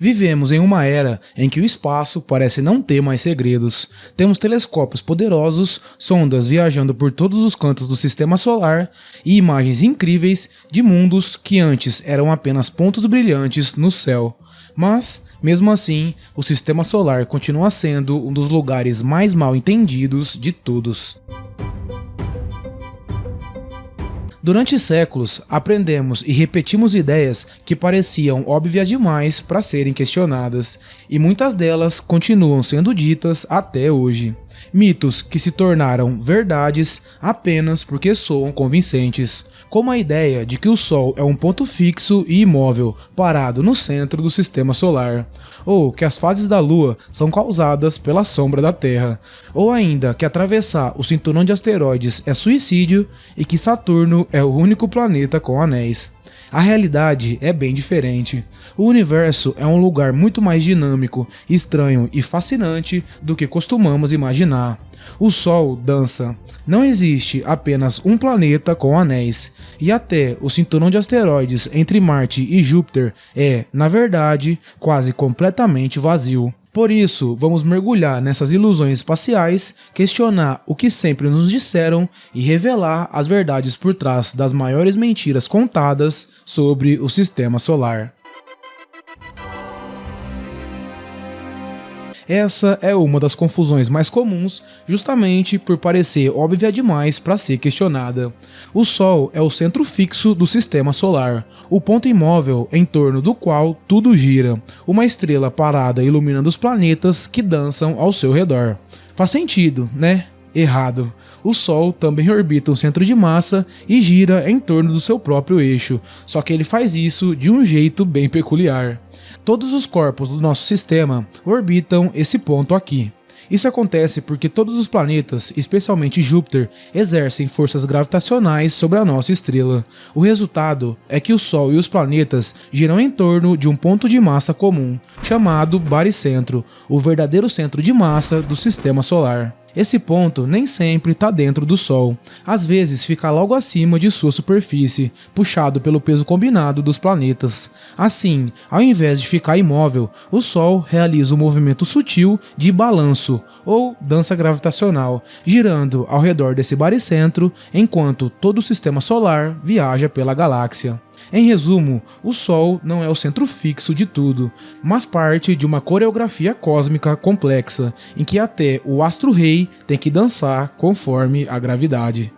A: Vivemos em uma era em que o espaço parece não ter mais segredos. Temos telescópios poderosos, sondas viajando por todos os cantos do sistema solar e imagens incríveis de mundos que antes eram apenas pontos brilhantes no céu. Mas, mesmo assim, o sistema solar continua sendo um dos lugares mais mal entendidos de todos. Durante séculos, aprendemos e repetimos ideias que pareciam óbvias demais para serem questionadas, e muitas delas continuam sendo ditas até hoje. Mitos que se tornaram verdades apenas porque soam convincentes, como a ideia de que o Sol é um ponto fixo e imóvel, parado no centro do sistema solar, ou que as fases da Lua são causadas pela sombra da Terra, ou ainda que atravessar o cinturão de asteroides é suicídio e que Saturno é o único planeta com anéis. A realidade é bem diferente. O universo é um lugar muito mais dinâmico, estranho e fascinante do que costumamos imaginar. O Sol dança. Não existe apenas um planeta com anéis, e até o cinturão de asteroides entre Marte e Júpiter é, na verdade, quase completamente vazio. Por isso, vamos mergulhar nessas ilusões espaciais, questionar o que sempre nos disseram e revelar as verdades por trás das maiores mentiras contadas sobre o sistema solar. Essa é uma das confusões mais comuns, justamente por parecer óbvia demais para ser questionada. O Sol é o centro fixo do sistema solar, o ponto imóvel em torno do qual tudo gira, uma estrela parada iluminando os planetas que dançam ao seu redor. Faz sentido, né? Errado. O Sol também orbita um centro de massa e gira em torno do seu próprio eixo, só que ele faz isso de um jeito bem peculiar. Todos os corpos do nosso sistema orbitam esse ponto aqui. Isso acontece porque todos os planetas, especialmente Júpiter, exercem forças gravitacionais sobre a nossa estrela. O resultado é que o Sol e os planetas giram em torno de um ponto de massa comum, chamado baricentro, o verdadeiro centro de massa do Sistema Solar. Esse ponto nem sempre está dentro do Sol, às vezes fica logo acima de sua superfície, puxado pelo peso combinado dos planetas. Assim, ao invés de ficar imóvel, o Sol realiza um movimento sutil de balanço, ou dança gravitacional, girando ao redor desse baricentro, enquanto todo o Sistema Solar viaja pela galáxia. Em resumo, o Sol não é o centro fixo de tudo, mas parte de uma coreografia cósmica complexa, em que até o astro-rei tem que dançar conforme a gravidade.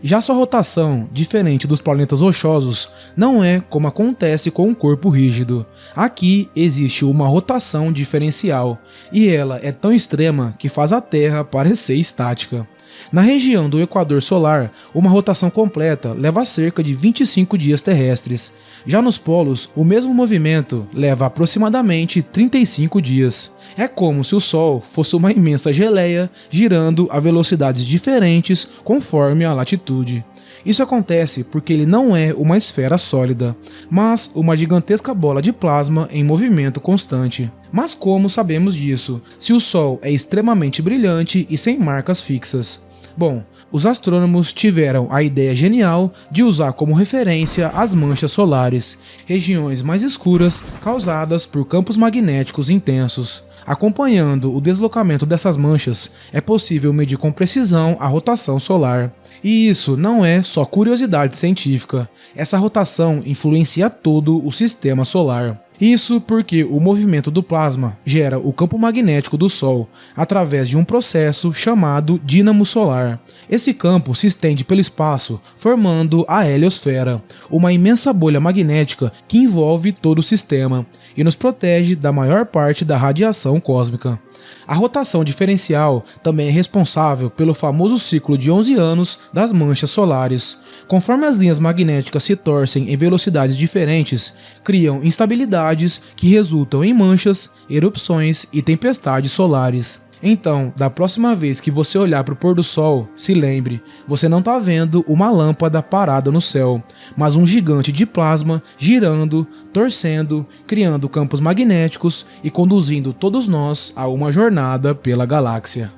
A: Já sua rotação, diferente dos planetas rochosos, não é como acontece com um corpo rígido. Aqui existe uma rotação diferencial, e ela é tão extrema que faz a Terra parecer estática. Na região do Equador Solar, uma rotação completa leva cerca de 25 dias terrestres. Já nos polos, o mesmo movimento leva aproximadamente 35 dias. É como se o Sol fosse uma imensa geleia girando a velocidades diferentes conforme a latitude. Isso acontece porque ele não é uma esfera sólida, mas uma gigantesca bola de plasma em movimento constante. Mas como sabemos disso, se o Sol é extremamente brilhante e sem marcas fixas? Bom, os astrônomos tiveram a ideia genial de usar como referência as manchas solares, regiões mais escuras causadas por campos magnéticos intensos. Acompanhando o deslocamento dessas manchas, é possível medir com precisão a rotação solar. E isso não é só curiosidade científica, essa rotação influencia todo o sistema solar. Isso porque o movimento do plasma gera o campo magnético do Sol através de um processo chamado dínamo solar. Esse campo se estende pelo espaço, formando a heliosfera, uma imensa bolha magnética que envolve todo o sistema e nos protege da maior parte da radiação cósmica. A rotação diferencial também é responsável pelo famoso ciclo de 11 anos das manchas solares. Conforme as linhas magnéticas se torcem em velocidades diferentes, criam instabilidades que resultam em manchas, erupções e tempestades solares. Então, da próxima vez que você olhar para o pôr do sol, se lembre, você não está vendo uma lâmpada parada no céu, mas um gigante de plasma girando, torcendo, criando campos magnéticos e conduzindo todos nós a uma jornada pela galáxia.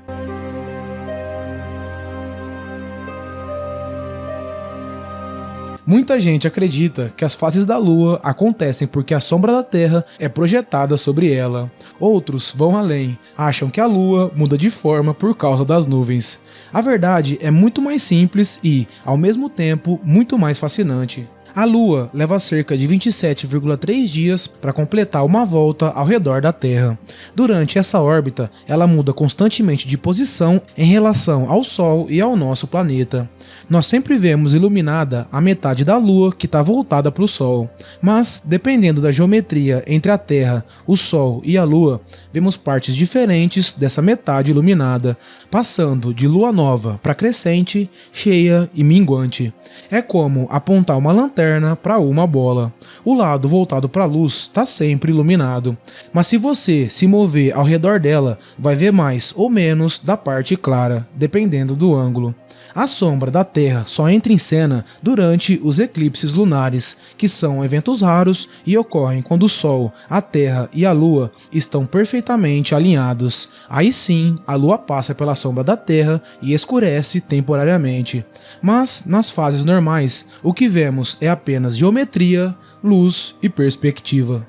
A: Muita gente acredita que as fases da Lua acontecem porque a sombra da Terra é projetada sobre ela. Outros vão além, acham que a Lua muda de forma por causa das nuvens. A verdade é muito mais simples e, ao mesmo tempo, muito mais fascinante. A Lua leva cerca de 27,3 dias para completar uma volta ao redor da Terra. Durante essa órbita, ela muda constantemente de posição em relação ao Sol e ao nosso planeta. Nós sempre vemos iluminada a metade da Lua que está voltada para o Sol, mas, dependendo da geometria entre a Terra, o Sol e a Lua, vemos partes diferentes dessa metade iluminada, passando de lua nova para crescente, cheia e minguante. É como apontar uma lanterna para uma bola. O lado voltado para a luz está sempre iluminado, mas se você se mover ao redor dela, vai ver mais ou menos da parte clara, dependendo do ângulo. A sombra da Terra só entra em cena durante os eclipses lunares, que são eventos raros e ocorrem quando o Sol, a Terra e a Lua estão perfeitamente alinhados. Aí sim, a Lua passa pela sombra da Terra e escurece temporariamente. Mas, nas fases normais, o que vemos é apenas geometria, luz e perspectiva.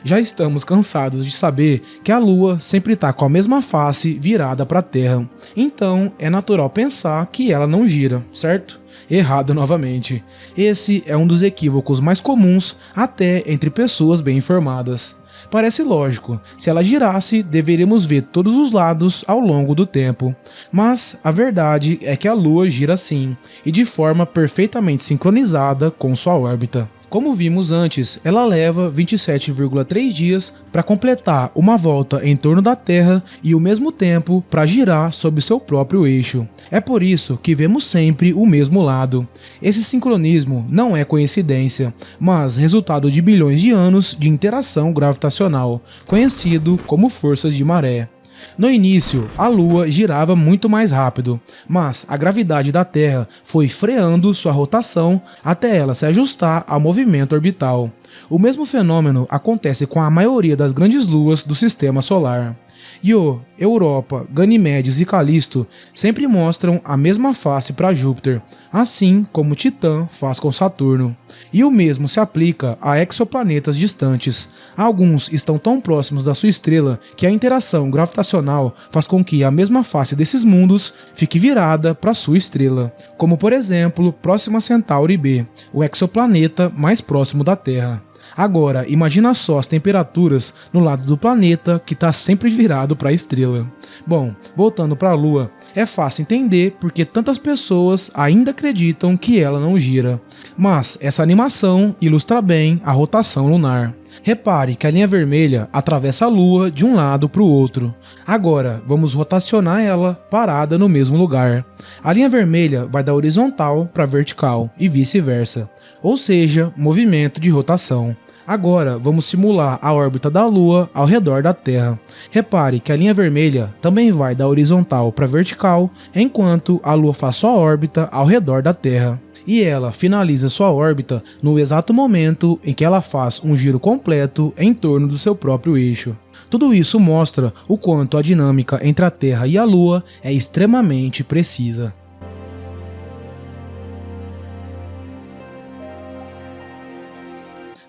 A: Já estamos cansados de saber que a Lua sempre está com a mesma face virada para a Terra. Então é natural pensar que ela não gira, certo? Errado novamente. Esse é um dos equívocos mais comuns até entre pessoas bem informadas. Parece lógico, se ela girasse, deveríamos ver todos os lados ao longo do tempo. Mas a verdade é que a Lua gira sim, e de forma perfeitamente sincronizada com sua órbita. Como vimos antes, ela leva 27,3 dias para completar uma volta em torno da Terra e o mesmo tempo para girar sobre seu próprio eixo. É por isso que vemos sempre o mesmo lado. Esse sincronismo não é coincidência, mas resultado de bilhões de anos de interação gravitacional, conhecido como forças de maré. No início, a Lua girava muito mais rápido, mas a gravidade da Terra foi freando sua rotação até ela se ajustar ao movimento orbital. O mesmo fenômeno acontece com a maioria das grandes luas do Sistema Solar. Io, Europa, Ganimedes e Calisto sempre mostram a mesma face para Júpiter, assim como Titã faz com Saturno. E o mesmo se aplica a exoplanetas distantes. Alguns estão tão próximos da sua estrela que a interação gravitacional faz com que a mesma face desses mundos fique virada para sua estrela, como por exemplo Próxima Centauri b, o exoplaneta mais próximo da Terra. Agora, imagina só as temperaturas no lado do planeta que está sempre virado para a estrela. Bom, voltando para a Lua, é fácil entender porque tantas pessoas ainda acreditam que ela não gira. Mas essa animação ilustra bem a rotação lunar. Repare que a linha vermelha atravessa a Lua de um lado para o outro. Agora, vamos rotacionar ela parada no mesmo lugar. A linha vermelha vai da horizontal para vertical e vice-versa, ou seja, movimento de rotação. Agora, vamos simular a órbita da Lua ao redor da Terra. Repare que a linha vermelha também vai da horizontal para vertical, enquanto a Lua faz sua órbita ao redor da Terra. E ela finaliza sua órbita no exato momento em que ela faz um giro completo em torno do seu próprio eixo. Tudo isso mostra o quanto a dinâmica entre a Terra e a Lua é extremamente precisa.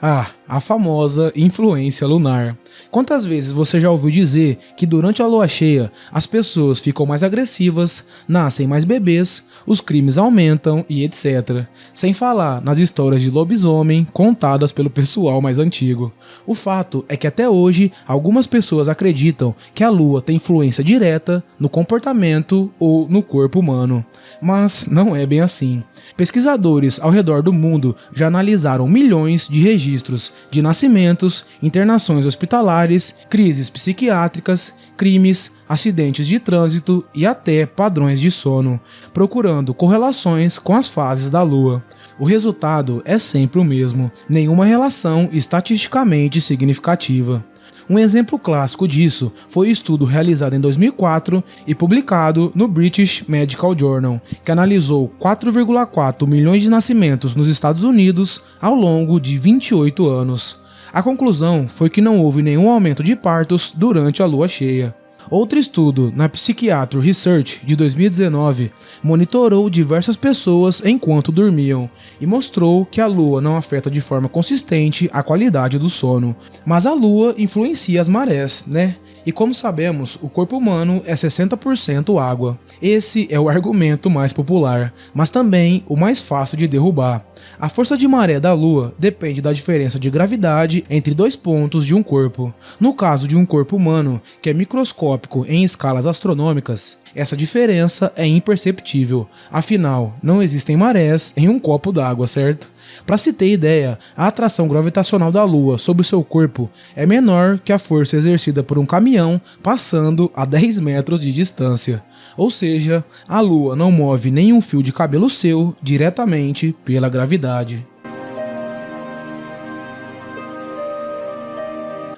A: A famosa influência lunar. Quantas vezes você já ouviu dizer que durante a lua cheia as pessoas ficam mais agressivas, nascem mais bebês, os crimes aumentam e etc. Sem falar nas histórias de lobisomem contadas pelo pessoal mais antigo. O fato é que até hoje algumas pessoas acreditam que a lua tem influência direta no comportamento ou no corpo humano. Mas não é bem assim. Pesquisadores ao redor do mundo já analisaram milhões de registros de nascimentos, internações hospitalares, crises psiquiátricas, crimes, acidentes de trânsito e até padrões de sono, procurando correlações com as fases da Lua. O resultado é sempre o mesmo, nenhuma relação estatisticamente significativa. Um exemplo clássico disso foi o estudo realizado em 2004 e publicado no British Medical Journal, que analisou 4,4 milhões de nascimentos nos Estados Unidos ao longo de 28 anos. A conclusão foi que não houve nenhum aumento de partos durante a lua cheia. Outro estudo na Psychiatry Research de 2019 monitorou diversas pessoas enquanto dormiam e mostrou que a lua não afeta de forma consistente a qualidade do sono, mas a lua influencia as marés, né? E como sabemos, o corpo humano é 60% água. Esse é o argumento mais popular, mas também o mais fácil de derrubar. A força de maré da Lua depende da diferença de gravidade entre dois pontos de um corpo. No caso de um corpo humano, que é microscópico em escalas astronômicas, essa diferença é imperceptível, afinal, não existem marés em um copo d'água, certo? Para se ter ideia, a atração gravitacional da Lua sobre o seu corpo é menor que a força exercida por um caminhão passando a 10 metros de distância. Ou seja, a Lua não move nenhum fio de cabelo seu diretamente pela gravidade.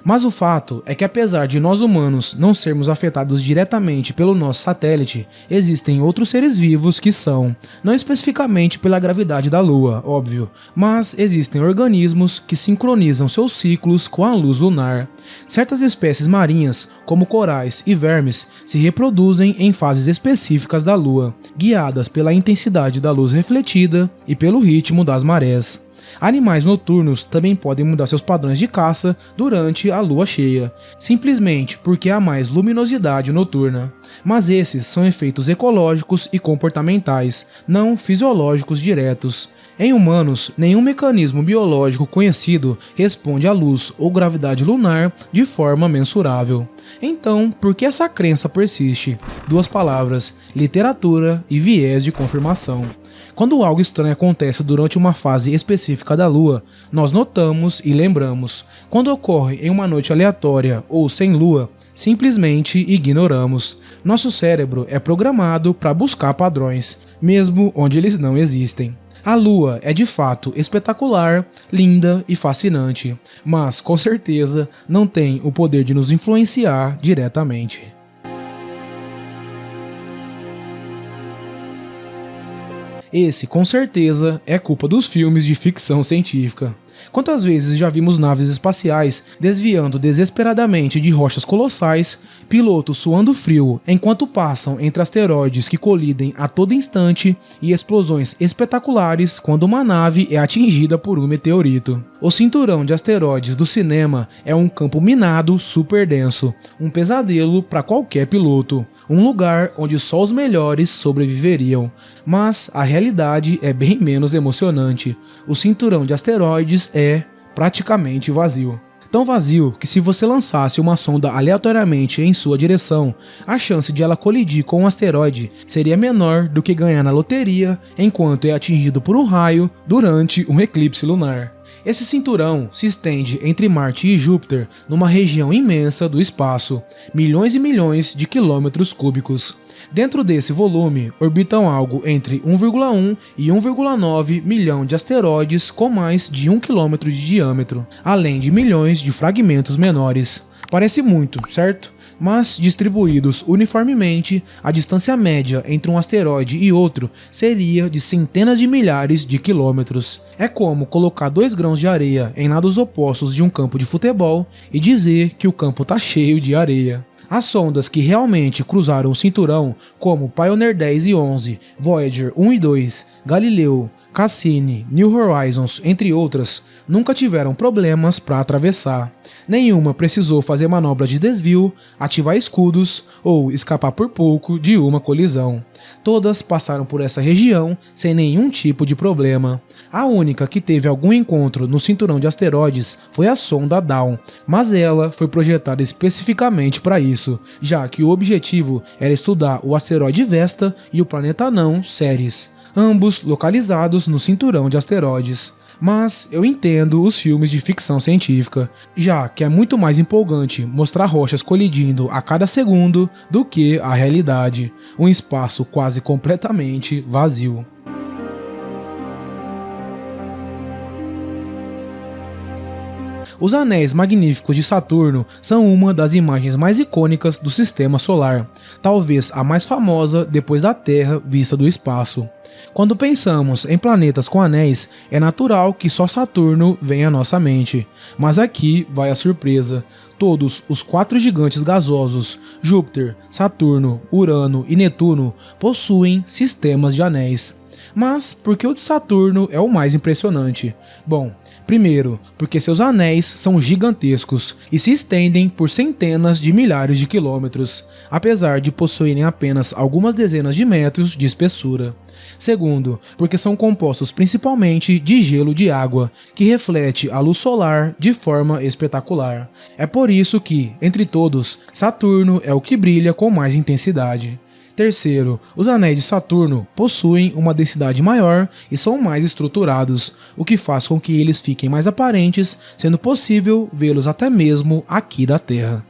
A: Mas o fato é que apesar de nós humanos não sermos afetados diretamente pelo nosso satélite, existem outros seres vivos que são, não especificamente pela gravidade da Lua, óbvio, mas existem organismos que sincronizam seus ciclos com a luz lunar. Certas espécies marinhas, como corais e vermes, se reproduzem em fases específicas da Lua, guiadas pela intensidade da luz refletida e pelo ritmo das marés. Animais noturnos também podem mudar seus padrões de caça durante a lua cheia, simplesmente porque há mais luminosidade noturna. Mas esses são efeitos ecológicos e comportamentais, não fisiológicos diretos. Em humanos, nenhum mecanismo biológico conhecido responde à luz ou gravidade lunar de forma mensurável. Então, por que essa crença persiste? Duas palavras: literatura e viés de confirmação. Quando algo estranho acontece durante uma fase específica da Lua, nós notamos e lembramos. Quando ocorre em uma noite aleatória ou sem Lua, simplesmente ignoramos. Nosso cérebro é programado para buscar padrões, mesmo onde eles não existem. A Lua é de fato espetacular, linda e fascinante, mas com certeza não tem o poder de nos influenciar diretamente. Esse, com certeza, é culpa dos filmes de ficção científica. Quantas vezes já vimos naves espaciais desviando desesperadamente de rochas colossais, pilotos suando frio enquanto passam entre asteroides que colidem a todo instante e explosões espetaculares quando uma nave é atingida por um meteorito. O cinturão de asteroides do cinema é um campo minado super denso, um pesadelo para qualquer piloto, um lugar onde só os melhores sobreviveriam. Mas a realidade é bem menos emocionante. O cinturão de asteroides é praticamente vazio. Tão vazio que se você lançasse uma sonda aleatoriamente em sua direção, a chance de ela colidir com um asteroide seria menor do que ganhar na loteria enquanto é atingido por um raio durante um eclipse lunar. Esse cinturão se estende entre Marte e Júpiter numa região imensa do espaço, milhões e milhões de quilômetros cúbicos. Dentro desse volume orbitam algo entre 1,1 e 1,9 milhão de asteroides com mais de 1 km de diâmetro, além de milhões de fragmentos menores. Parece muito, certo? Mas distribuídos uniformemente, a distância média entre um asteroide e outro seria de centenas de milhares de quilômetros. É como colocar 2 grãos de areia em lados opostos de um campo de futebol e dizer que o campo tá cheio de areia. As sondas que realmente cruzaram o cinturão, como Pioneer 10 e 11, Voyager 1 e 2, Galileu, Cassini, New Horizons, entre outras, nunca tiveram problemas para atravessar. Nenhuma precisou fazer manobra de desvio, ativar escudos ou escapar por pouco de uma colisão. Todas passaram por essa região sem nenhum tipo de problema. A única que teve algum encontro no cinturão de asteroides foi a sonda Dawn, mas ela foi projetada especificamente para isso, já que o objetivo era estudar o asteroide Vesta e o planeta anão Ceres, ambos localizados no cinturão de asteroides. Mas eu entendo os filmes de ficção científica, já que é muito mais empolgante mostrar rochas colidindo a cada segundo do que a realidade, um espaço quase completamente vazio. Os anéis magníficos de Saturno são uma das imagens mais icônicas do sistema solar, talvez a mais famosa depois da Terra vista do espaço. Quando pensamos em planetas com anéis, é natural que só Saturno venha à nossa mente, mas aqui vai a surpresa. Todos os 4 gigantes gasosos, Júpiter, Saturno, Urano e Netuno, possuem sistemas de anéis. Mas por que o de Saturno é o mais impressionante? Bom, primeiro, porque seus anéis são gigantescos e se estendem por centenas de milhares de quilômetros, apesar de possuírem apenas algumas dezenas de metros de espessura. Segundo, porque são compostos principalmente de gelo de água, que reflete a luz solar de forma espetacular. É por isso que, entre todos, Saturno é o que brilha com mais intensidade. Terceiro, os anéis de Saturno possuem uma densidade maior e são mais estruturados, o que faz com que eles fiquem mais aparentes, sendo possível vê-los até mesmo aqui da Terra.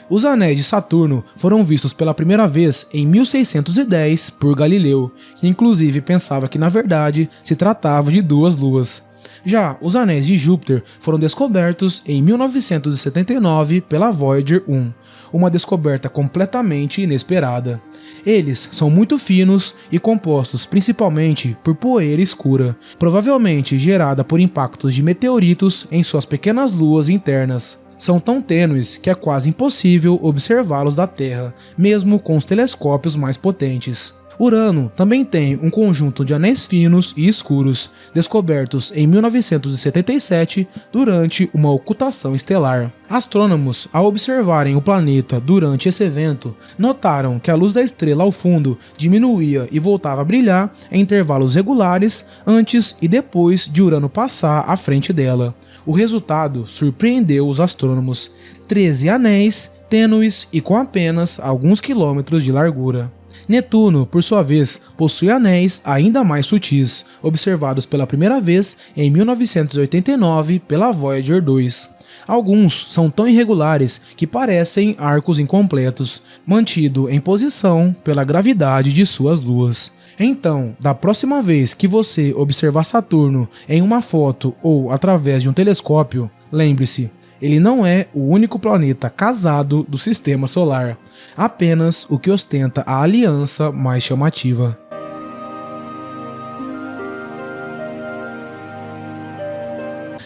A: Os anéis de Saturno foram vistos pela primeira vez em 1610 por Galileu, que inclusive pensava que na verdade se tratava de 2 luas. Já os anéis de Júpiter foram descobertos em 1979 pela Voyager 1, uma descoberta completamente inesperada. Eles são muito finos e compostos principalmente por poeira escura, provavelmente gerada por impactos de meteoritos em suas pequenas luas internas. São tão tênues que é quase impossível observá-los da Terra, mesmo com os telescópios mais potentes. Urano também tem um conjunto de anéis finos e escuros, descobertos em 1977 durante uma ocultação estelar. Astrônomos, ao observarem o planeta durante esse evento, notaram que a luz da estrela ao fundo diminuía e voltava a brilhar em intervalos regulares antes e depois de Urano passar à frente dela. O resultado surpreendeu os astrônomos: 13 anéis tênues e com apenas alguns quilômetros de largura. Netuno, por sua vez, possui anéis ainda mais sutis, observados pela primeira vez em 1989 pela Voyager 2. Alguns são tão irregulares que parecem arcos incompletos, mantido em posição pela gravidade de suas luas. Então, da próxima vez que você observar Saturno em uma foto ou através de um telescópio, lembre-se, ele não é o único planeta casado do Sistema Solar, apenas o que ostenta a aliança mais chamativa.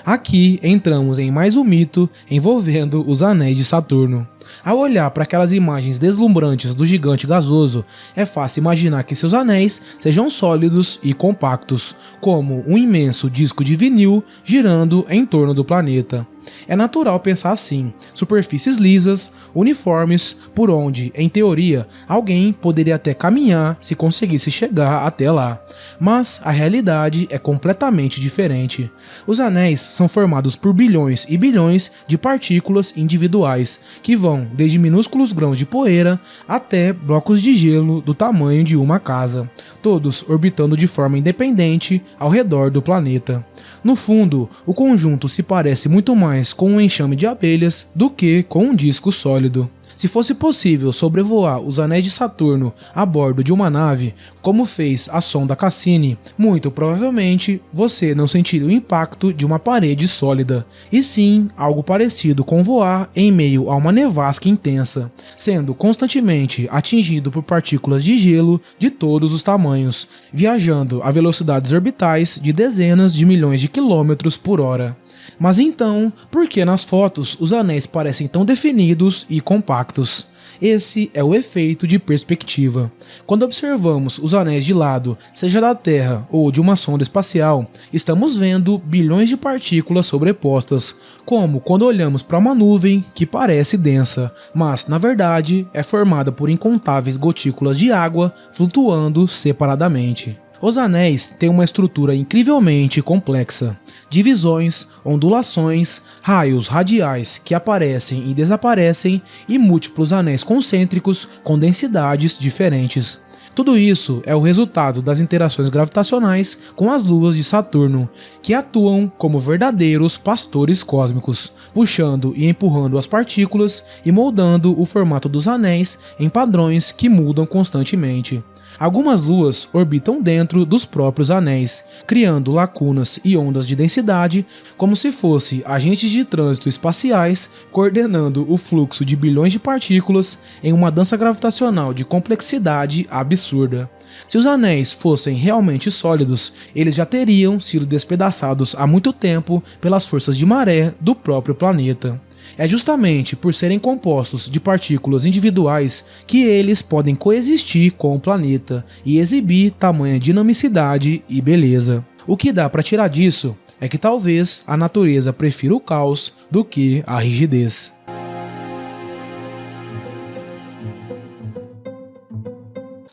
A: Aqui entramos em mais um mito envolvendo os anéis de Saturno. Ao olhar para aquelas imagens deslumbrantes do gigante gasoso, é fácil imaginar que seus anéis sejam sólidos e compactos, como um imenso disco de vinil girando em torno do planeta. É natural pensar assim, superfícies lisas, uniformes, por onde, em teoria, alguém poderia até caminhar se conseguisse chegar até lá. Mas a realidade é completamente diferente. Os anéis são formados por bilhões e bilhões de partículas individuais, que vão desde minúsculos grãos de poeira até blocos de gelo do tamanho de uma casa, todos orbitando de forma independente ao redor do planeta. No fundo, o conjunto se parece muito mais com um enxame de abelhas do que com um disco sólido. Se fosse possível sobrevoar os anéis de Saturno a bordo de uma nave, como fez a sonda Cassini, muito provavelmente você não sentiria o impacto de uma parede sólida, e sim algo parecido com voar em meio a uma nevasca intensa, sendo constantemente atingido por partículas de gelo de todos os tamanhos, viajando a velocidades orbitais de dezenas de milhões de quilômetros por hora. Mas então, por que nas fotos os anéis parecem tão definidos e compactos? Esse é o efeito de perspectiva. Quando observamos os anéis de lado, seja da Terra ou de uma sonda espacial, estamos vendo bilhões de partículas sobrepostas, como quando olhamos para uma nuvem que parece densa, mas na verdade é formada por incontáveis gotículas de água flutuando separadamente. Os anéis têm uma estrutura incrivelmente complexa. Divisões, ondulações, raios radiais que aparecem e desaparecem e múltiplos anéis concêntricos com densidades diferentes. Tudo isso é o resultado das interações gravitacionais com as luas de Saturno, que atuam como verdadeiros pastores cósmicos, puxando e empurrando as partículas e moldando o formato dos anéis em padrões que mudam constantemente. Algumas luas orbitam dentro dos próprios anéis, criando lacunas e ondas de densidade, como se fossem agentes de trânsito espaciais coordenando o fluxo de bilhões de partículas em uma dança gravitacional de complexidade absurda. Se os anéis fossem realmente sólidos, eles já teriam sido despedaçados há muito tempo pelas forças de maré do próprio planeta. É justamente por serem compostos de partículas individuais que eles podem coexistir com o planeta e exibir tamanha dinamicidade e beleza. O que dá para tirar disso é que talvez a natureza prefira o caos do que a rigidez.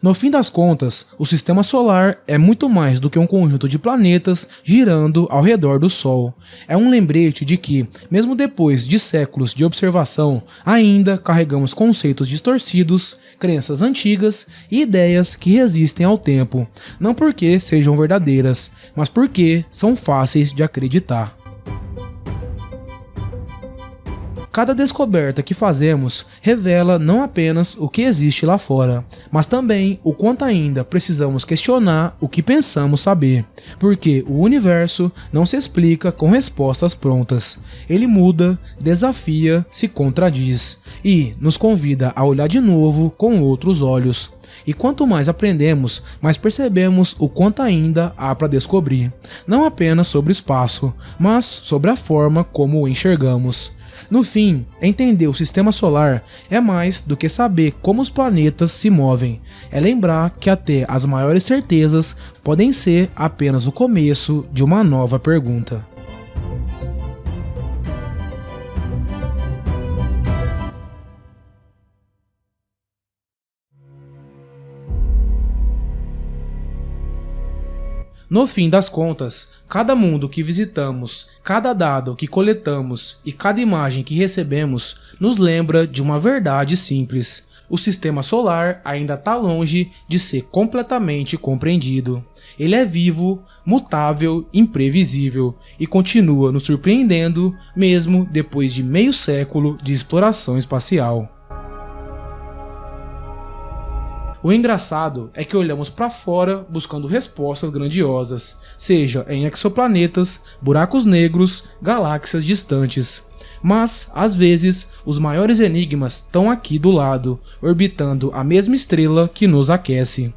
A: No fim das contas, o Sistema Solar é muito mais do que um conjunto de planetas girando ao redor do Sol. É um lembrete de que, mesmo depois de séculos de observação, ainda carregamos conceitos distorcidos, crenças antigas e ideias que resistem ao tempo, não porque sejam verdadeiras, mas porque são fáceis de acreditar. Cada descoberta que fazemos revela não apenas o que existe lá fora, mas também o quanto ainda precisamos questionar o que pensamos saber, porque o universo não se explica com respostas prontas. Ele muda, desafia, se contradiz e nos convida a olhar de novo com outros olhos. E quanto mais aprendemos, mais percebemos o quanto ainda há para descobrir, não apenas sobre o espaço, mas sobre a forma como o enxergamos. No fim, entender o Sistema Solar é mais do que saber como os planetas se movem. É lembrar que até as maiores certezas podem ser apenas o começo de uma nova pergunta. No fim das contas, cada mundo que visitamos, cada dado que coletamos e cada imagem que recebemos nos lembra de uma verdade simples. O sistema solar ainda está longe de ser completamente compreendido. Ele é vivo, mutável, imprevisível e continua nos surpreendendo mesmo depois de meio século de exploração espacial. O engraçado é que olhamos para fora buscando respostas grandiosas, seja em exoplanetas, buracos negros, galáxias distantes. Mas, às vezes, os maiores enigmas estão aqui do lado, orbitando a mesma estrela que nos aquece.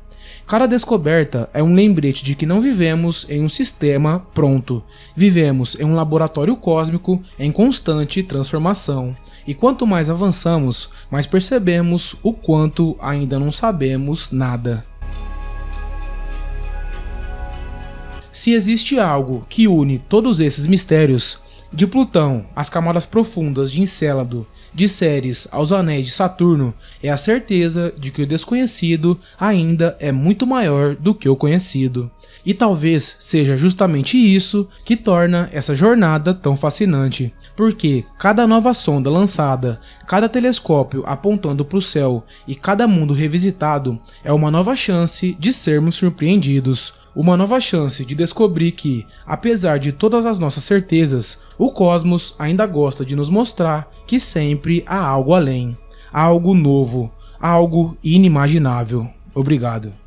A: Cada descoberta é um lembrete de que não vivemos em um sistema pronto. Vivemos em um laboratório cósmico em constante transformação. E quanto mais avançamos, mais percebemos o quanto ainda não sabemos nada. Se existe algo que une todos esses mistérios, de Plutão às camadas profundas de Encélado, de Ceres aos anéis de Saturno, é a certeza de que o desconhecido ainda é muito maior do que o conhecido. E talvez seja justamente isso que torna essa jornada tão fascinante, porque cada nova sonda lançada, cada telescópio apontando para o céu e cada mundo revisitado é uma nova chance de sermos surpreendidos. Uma nova chance de descobrir que, apesar de todas as nossas certezas, o cosmos ainda gosta de nos mostrar que sempre há algo além, algo novo, algo inimaginável. Obrigado.